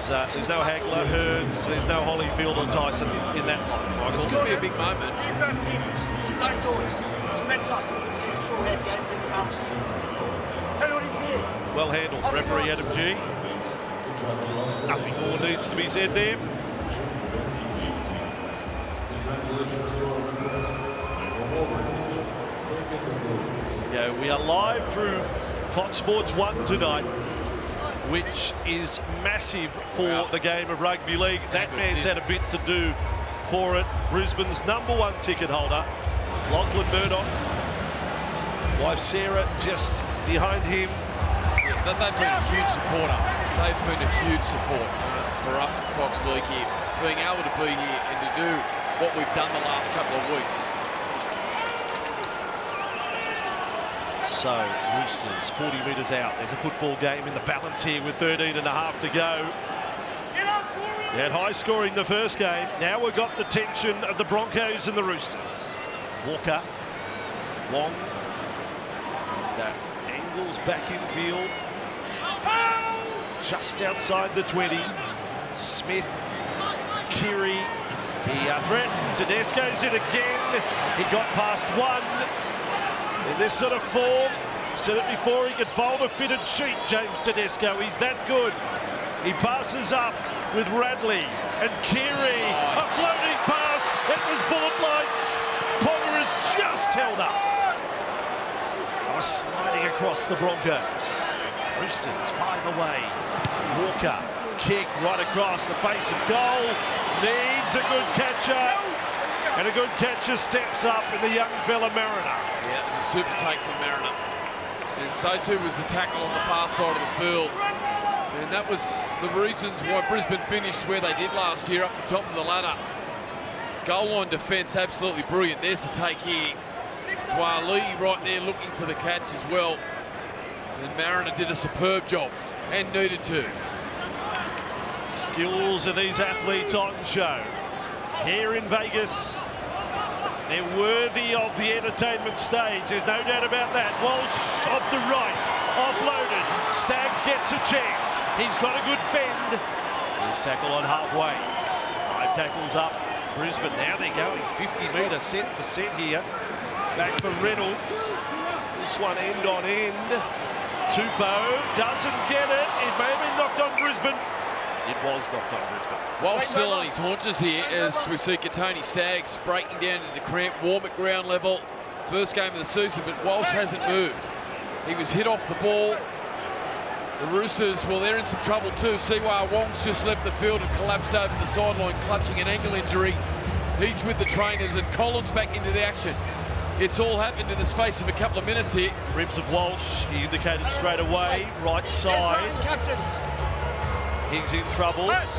Yeah, there's no Hagler, Hearns, there's no Holyfield or Tyson in that one. This could be a big moment. Well handled, referee Adam G. Nothing more needs to be said there. Yeah, we are live through Fox Sports 1 tonight, which is massive for the game of rugby league. That man's had a bit to do for it. Brisbane's #1 ticket holder, Lachlan Murdoch. Wife Sarah just behind him. Yeah, they've been a huge supporter. They've been a huge support for us at Fox League here. Being able to be here and to do what we've done the last couple of weeks. So, Roosters 40 metres out. There's a football game in the balance here with 13 and a half to go. They had high scoring the first game. Now we've got the tension of the Broncos and the Roosters. Walker, long, angles back in field. Just outside the 20. Smith, Keary, he threatened. Tedesco's it again. He got past one. In this sort of form, said it before, he could fold a fitted sheet, James Tedesco. He's that good. He passes up with Radley and Keary. A floating pass. It was bullet-like. Ponga has just held up. Sliding across the Broncos. Roosters 5 away. Walker, kick right across the face of goal. Needs a good catcher. And a good catcher steps up in the young fella Mariner. Yeah, it was a super take from Mariner. And so too was the tackle on the far side of the field. And that was the reasons why Brisbane finished where they did last year, up the top of the ladder. Goal line defence, absolutely brilliant. There's the take here. Swali right there looking for the catch as well. And Mariner did a superb job and needed to. Skills of these athletes on show. Here in Vegas, they're worthy of the entertainment stage. There's no doubt about that. Walsh off the right, offloaded. Staggs gets a chance. He's got a good fend. His tackle on halfway. 5 tackles up. Brisbane now they're going 50 metre set for set here. Back for Reynolds. This one end on end. Tupou doesn't get it. It may have been knocked on Brisbane. It was knocked on Brisbane. Walsh still on his haunches here as we see Katoni Staggs breaking down into cramp, warm at ground level. First game of the season, but Walsh hasn't moved. He was hit off the ball. The Roosters, well, they're in some trouble too. Siwa Wong's just left the field and collapsed over the sideline, clutching an ankle injury. He's with the trainers and Collins back into the action. It's all happened in the space of a couple of minutes here. Ribs of Walsh, he indicated straight away, right side. He's in trouble. Happened.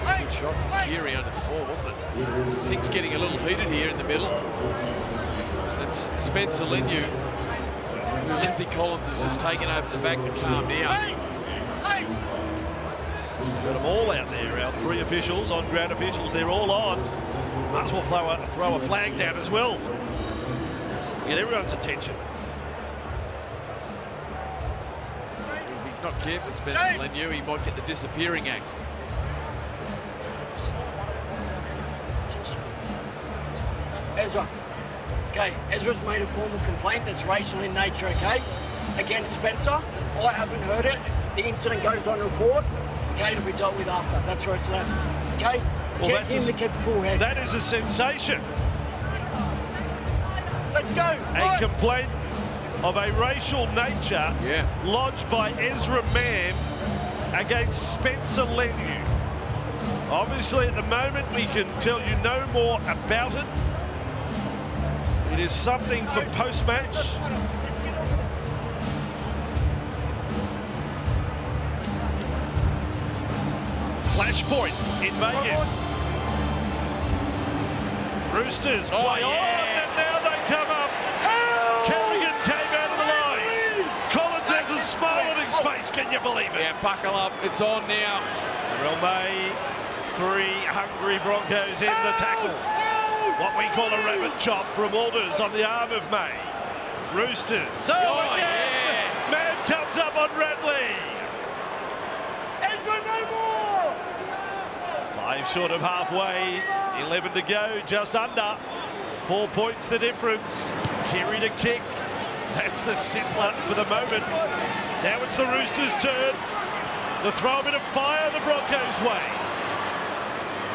A good shot from Keary under the ball, wasn't it? Things getting a little heated here in the middle. It's Spencer Leniu Lindsay Collins has just taken over the back to calm down. Got them all out there, our 3 officials, on-ground officials, they're all on. Might as well throw a flag down as well. Get everyone's attention. If he's not careful, Spencer Leniu, he might get the disappearing act. Ezra. Okay, Ezra's made a formal complaint that's racial in nature, okay? Against Spencer. I haven't heard it. The incident goes on report. Okay, it'll be dealt with after. That's where it's left. Okay? Well, Get him to keep a cool head. That is a sensation. Let's go. A complaint of a racial nature lodged by Ezra Mann against Spencer Leniu. Obviously, at the moment, we can tell you no more about it. It is something for post-match. Flashpoint in Vegas. Roosters play on, and now they come up. Carrigan came out of the line. Collins has a smile on his face, can you believe it? Yeah, buckle up, it's on now. Terrell May, 3 hungry Broncos in the tackle. What we call a rabbit chop from Walters on the arm of May. Roosters. Man comes up on Radley. Ezra, no more! 5 short of halfway, 11 to go, just under. 4 points the difference. Kerry to kick. That's the settler for the moment. Now it's the Roosters' turn. The throw a bit of fire the Broncos' way.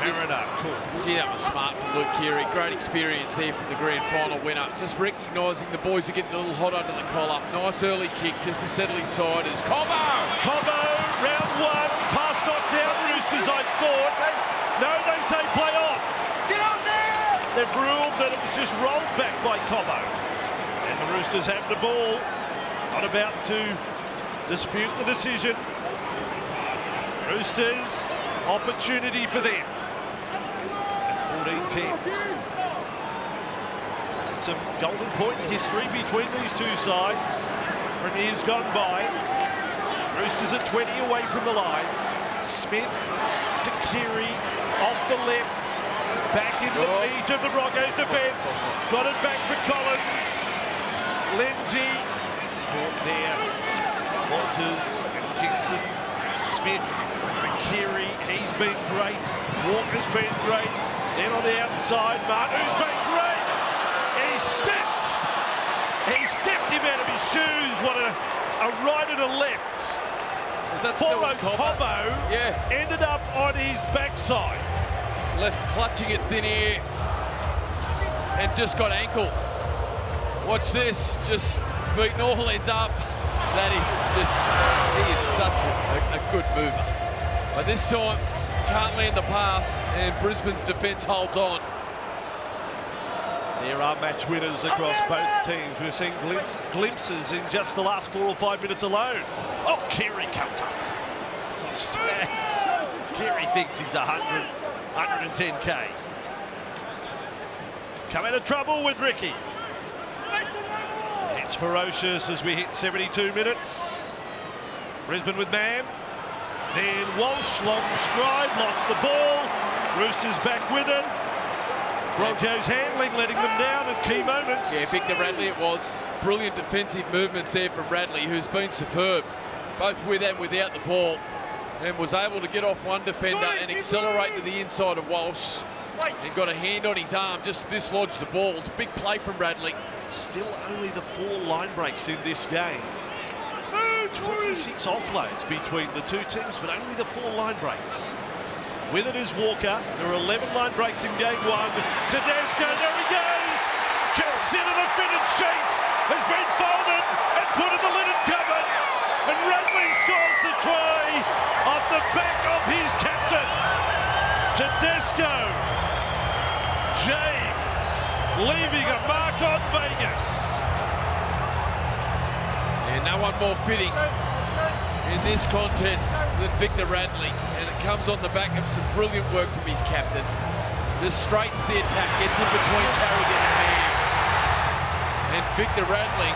Mariner, cool. Gee, that was smart from Luke Keary. Great experience there from the grand final winner. Just recognising the boys are getting a little hot under the collar. Nice early kick just to settle his side as Cobbo, round 1. Pass knocked down Roosters, I thought. No, they say play on. Get up there! They've ruled that it was just rolled back by Cobbo. And the Roosters have the ball. Not about to dispute the decision. Roosters, opportunity for them. 14-10. Some golden point history between these two sides from years gone by. Roosters at 20 away from the line. Smith to Keary off the left. Back in the meat of the Broncos defence. Got it back for Collins. Lindsay. Caught there. Walters and Jensen. Smith for Keary. He's been great. Walker's been great. Then on the outside, Manu's been great. He stepped him out of his shoes. What a right and a left. Poor Cobbo ended up on his backside. Left clutching at thin air and just got ankle. Watch this, just beating all heads up. That is just, he is such a good mover. But this time, can't land the pass, and Brisbane's defence holds on. There are match winners across both teams. We're seeing glimpses in just the last 4 or 5 minutes alone. Oh, Keary comes up. Keary thinks he's 110k. Come out of trouble with Ricky. It's ferocious as we hit 72 minutes. Brisbane with Mam. Then Walsh, long stride, lost the ball. Roosters back with it. Broncos handling, letting them down at key moments. Yeah, Victor Radley it was. Brilliant defensive movements there from Radley, who's been superb, both with and without the ball, and was able to get off one defender and accelerate to the inside of Walsh. And got a hand on his arm, just dislodged the ball. It's a big play from Radley. Still only the 4 line breaks in this game. 26 offloads between the two teams, but only the 4 line breaks. With it is Walker. There are 11 line breaks in game 1. Tedesco, there he goes. Consider the fitted sheet has been folded and put in the linen cupboard. And Radley scores the try off the back of his captain. Tedesco. James leaving a mark on Vegas. And no one more fitting in this contest than Victor Radley, and it comes on the back of some brilliant work from his captain. Just straightens the attack, gets in between Carrigan and Mann. And Victor Radley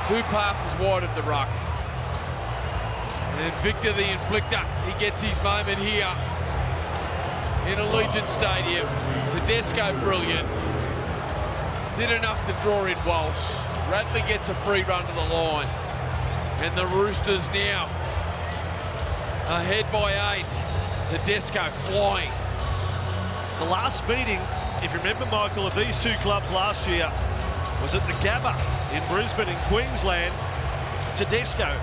2 passes wide of the ruck. And Victor the Inflictor, he gets his moment here in Allegiant Stadium. Tedesco brilliant. Did enough to draw in Walsh. Radley gets a free run to the line. And the Roosters now ahead by 8. Tedesco flying. The last meeting, if you remember, Michael, of these two clubs last year was at the Gabba in Brisbane in Queensland. Tedesco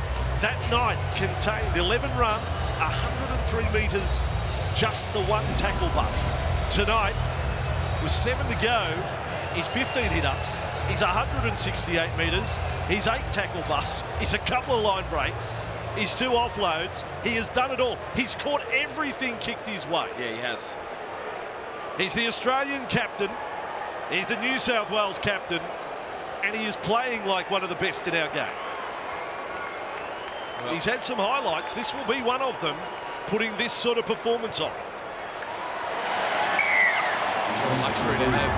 that night contained 11 runs, 103 metres, just the 1 tackle bust. Tonight, with 7 to go, he's 15 hit-ups, he's 168 metres, he's 8 tackle busts, he's a couple of line breaks, he's 2 offloads. He has done it all. He's caught everything kicked his way. Yeah, he has. He's the Australian captain, he's the New South Wales captain, and he is playing like one of the best in our game. Well, he's had some highlights. This will be one of them, putting this sort of performance on. Luxury to have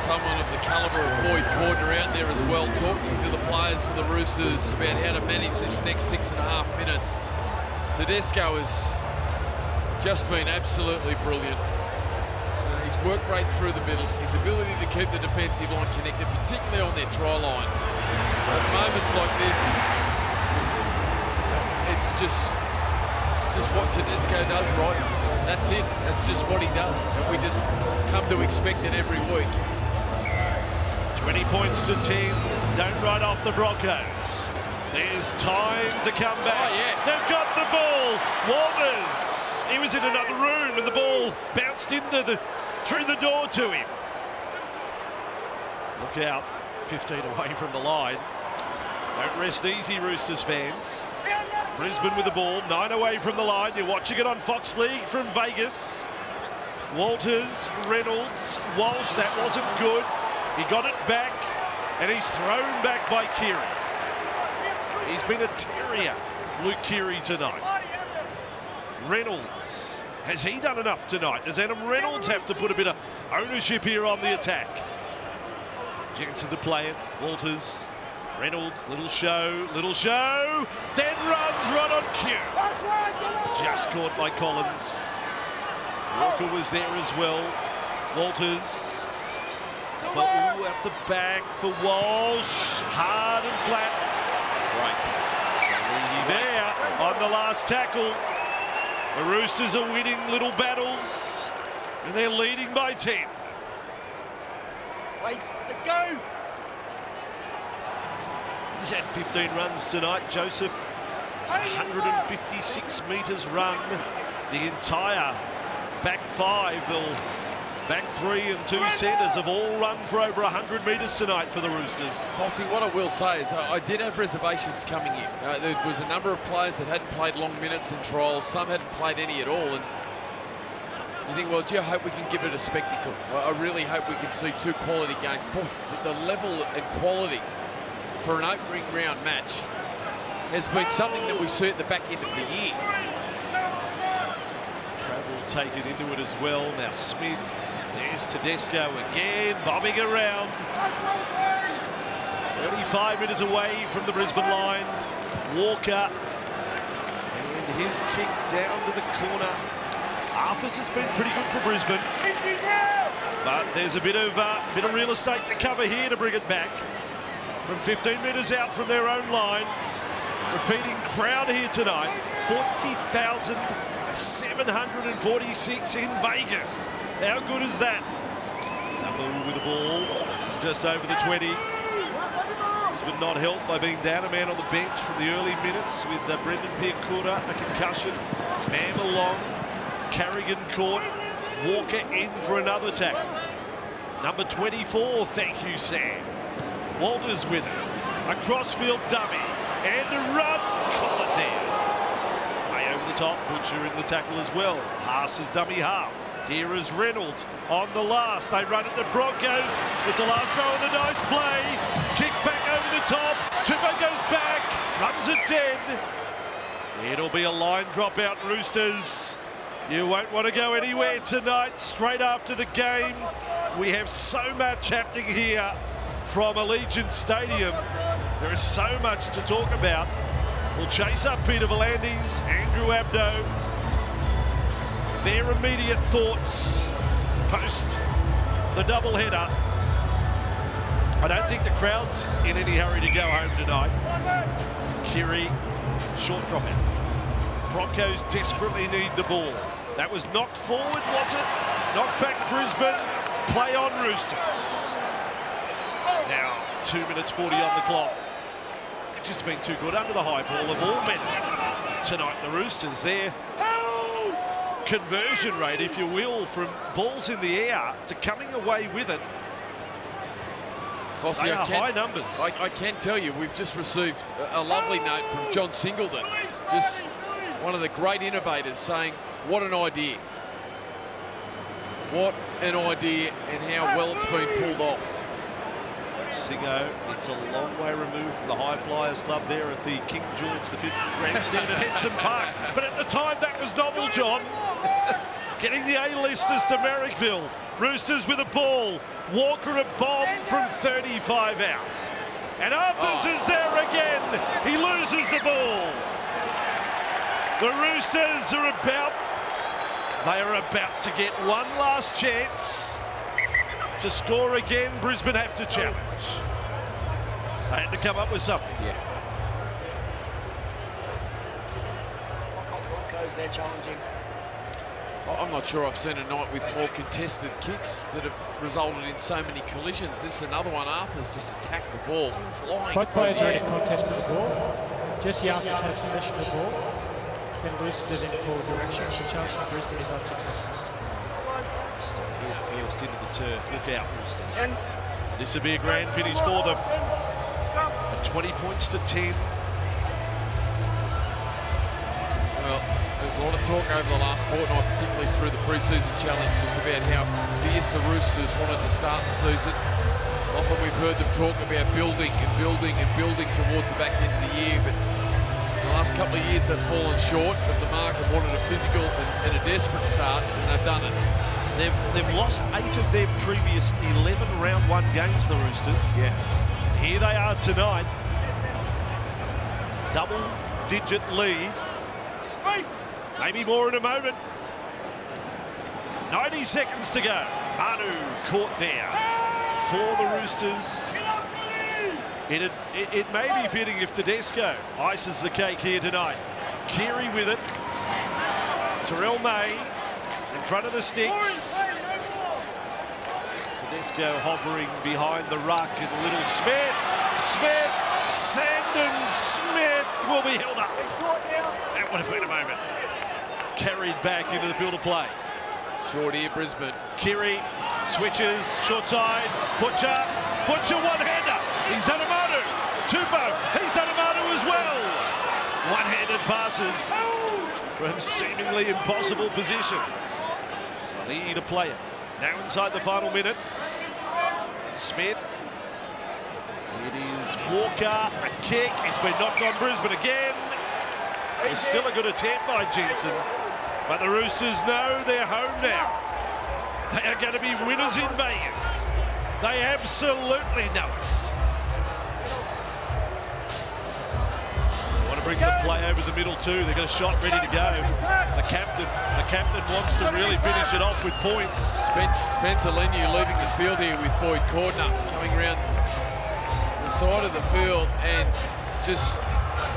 someone of the calibre of Boyd Cordner out there as well, talking to the players for the Roosters about how to manage this next 6.5 minutes. Tedesco has just been absolutely brilliant. His work rate through the middle, his ability to keep the defensive line connected, particularly on their try line. At moments like this, it's just what Tedesco does, right? That's it. That's just what he does. And we just come to expect it every week. 20 points to 10. Don't write off the Broncos. There's time to come back. Oh, yeah. They've got the ball. Walters. He was in another room and the ball bounced through the door to him. Look out. 15 away from the line. Don't rest easy, Roosters fans. Brisbane with the ball, 9 away from the line. You're watching it on Fox League from Vegas. Walters, Reynolds, Walsh, that wasn't good. He got it back, and he's thrown back by Keary. He's been a terrier, Luke Keary, tonight. Reynolds, has he done enough tonight? Does Adam Reynolds have to put a bit of ownership here on the attack? Jensen to play it, Walters. Reynolds, little show, then runs right on cue. Just caught by Collins. Walker was there as well. Walters. Ball out the back for Walsh. Hard and flat. Great. There on the last tackle. The Roosters are winning little battles, and they're leading by 10. Wait, let's go. He's had 15 runs tonight, Joseph. 156 metres run. The entire back 5, back 3 and 2 centres have all run for over 100 metres tonight for the Roosters. Bossy, what I will say is I did have reservations coming in. There was a number of players that hadn't played long minutes in trials. Some hadn't played any at all. And you think, well, gee, I hope we can give it a spectacle. I really hope we can see 2 quality games. Boy, the level and quality for an opening round match has been something that we see at the back end of the year. Travel taken into it as well. Now Smith, there's Tedesco again, bobbing around. 35 metres away from the Brisbane line. Walker, and his kick down to the corner. Arthurs has been pretty good for Brisbane, but there's a bit of real estate to cover here to bring it back. From 15 metres out from their own line. Repeating crowd here tonight. 40,746 in Vegas. How good is that? Double with the ball. It's just over the 20. He's been not helped by being down a man on the bench from the early minutes with Brendan Piakura, a concussion. Man along. Carrigan caught. Walker in for another tackle. Number 24, thank you, Sam. Walters with it. A crossfield dummy. And a run. Call it there. Way over the top. Butcher in the tackle as well. Passes dummy half. Here is Reynolds on the last. They run it to Broncos. It's a last throw and a nice play. Kick back over the top. Tupou goes back. Runs it dead. It'll be a line drop out, Roosters. You won't want to go anywhere tonight. Straight after the game. We have so much happening here from Allegiant Stadium. There is so much to talk about. We'll chase up Peter V'landys, Andrew Abdo, their immediate thoughts post the doubleheader. I don't think the crowd's in any hurry to go home tonight. Kiri, short dropout. Broncos desperately need the ball. That was knocked forward, was it? Knocked back Brisbane, play on Roosters. Now, 2 minutes 40 on the clock. They've just been too good under the high ball of all men tonight. The Roosters, their conversion rate, if you will, from balls in the air to coming away with it, they are high numbers. I can tell you, we've just received a lovely note from John Singleton, just one of the great innovators, saying, what an idea. What an idea, and how well it's been pulled off. Singo, it's a long way removed from the High Flyers Club there at the King George V grandstand at Henson Park. But at the time, that was novel, John. Getting the A-listers to Marrickville. Roosters with a ball. Walker a bomb from 35 out. And Arthurs is there again. He loses the ball. The Roosters are about to get one last chance to score again. Brisbane have to challenge. They had to come up with something. Yeah. Broncos, they're challenging. I'm not sure I've seen a night with more contested kicks that have resulted in so many collisions. This is another one. Arthur's just attacked the ball, flying. Both players are in a contest with the ball. Jesse Arthurs has possession of the ball, then loses it in forward direction. The challenge for Brisbane is unsuccessful. Forced into the turf. Look out, Roosters. This would be a grand finish for them. 20 points to 10. Well, there's a lot of talk over the last fortnight, particularly through the pre-season challenge, just about how fierce the Roosters wanted to start the season. Often we've heard them talk about building and building and building towards the back end of the year, but in the last couple of years they've fallen short of the mark and wanted a physical and a desperate start, and they've done it. They've lost 8 of their previous 11 round 1 games, the Roosters. Yeah. Here they are tonight. Double-digit lead. Maybe more in a moment. 90 seconds to go. Manu caught there for the Roosters. It may be fitting if Tedesco ices the cake here tonight. Kiri with it. Terrell May in front of the sticks. Tedesco hovering behind the ruck, and little Sandon Smith will be held up. That would have been a moment. Carried back into the field of play. Short here, Brisbane. Kiri switches, short side. Butcher one-hander. He's done a Manu. Tupou, he's done a Manu as well. One-handed passes from seemingly impossible positions. Lead a player. Now inside the final minute. Smith. It is Walker, a kick. It's been knocked on Brisbane again. It's still a good attempt by Jensen. But the Roosters know they're home now. They are going to be winners in Vegas. They absolutely know it. Want to bring the play over the middle too. They've got a shot ready to go. The captain wants to really finish it off with points. Spencer Leniu leaving the field here with Boyd Cordner, coming around the side of the field and just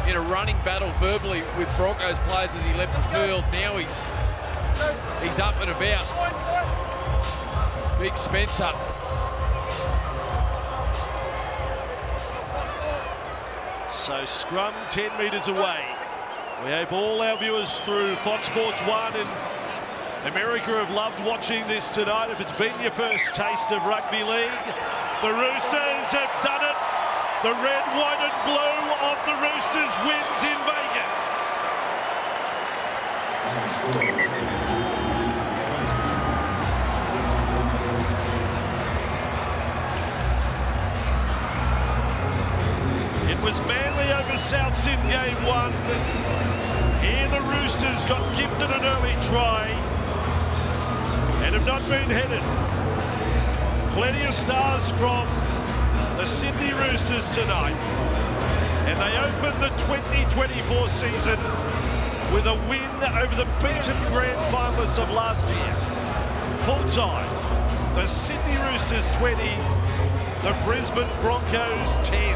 in a running battle verbally with Broncos players as he left the field. Now he's up and about. Big Spencer. So scrum 10 metres away. We hope all our viewers through Fox Sports 1 and America have loved watching this tonight. If it's been your first taste of rugby league, the Roosters have done it. The red, white and blue of the Roosters wins in Vegas. It was Manly over Souths in game 1. Here the Roosters got gifted an early try and have not been headed. Plenty of stars from the Sydney Roosters tonight. And they open the 2024 season with a win over the beaten grand finalists of last year. Full-time, the Sydney Roosters 20, the Brisbane Broncos 10.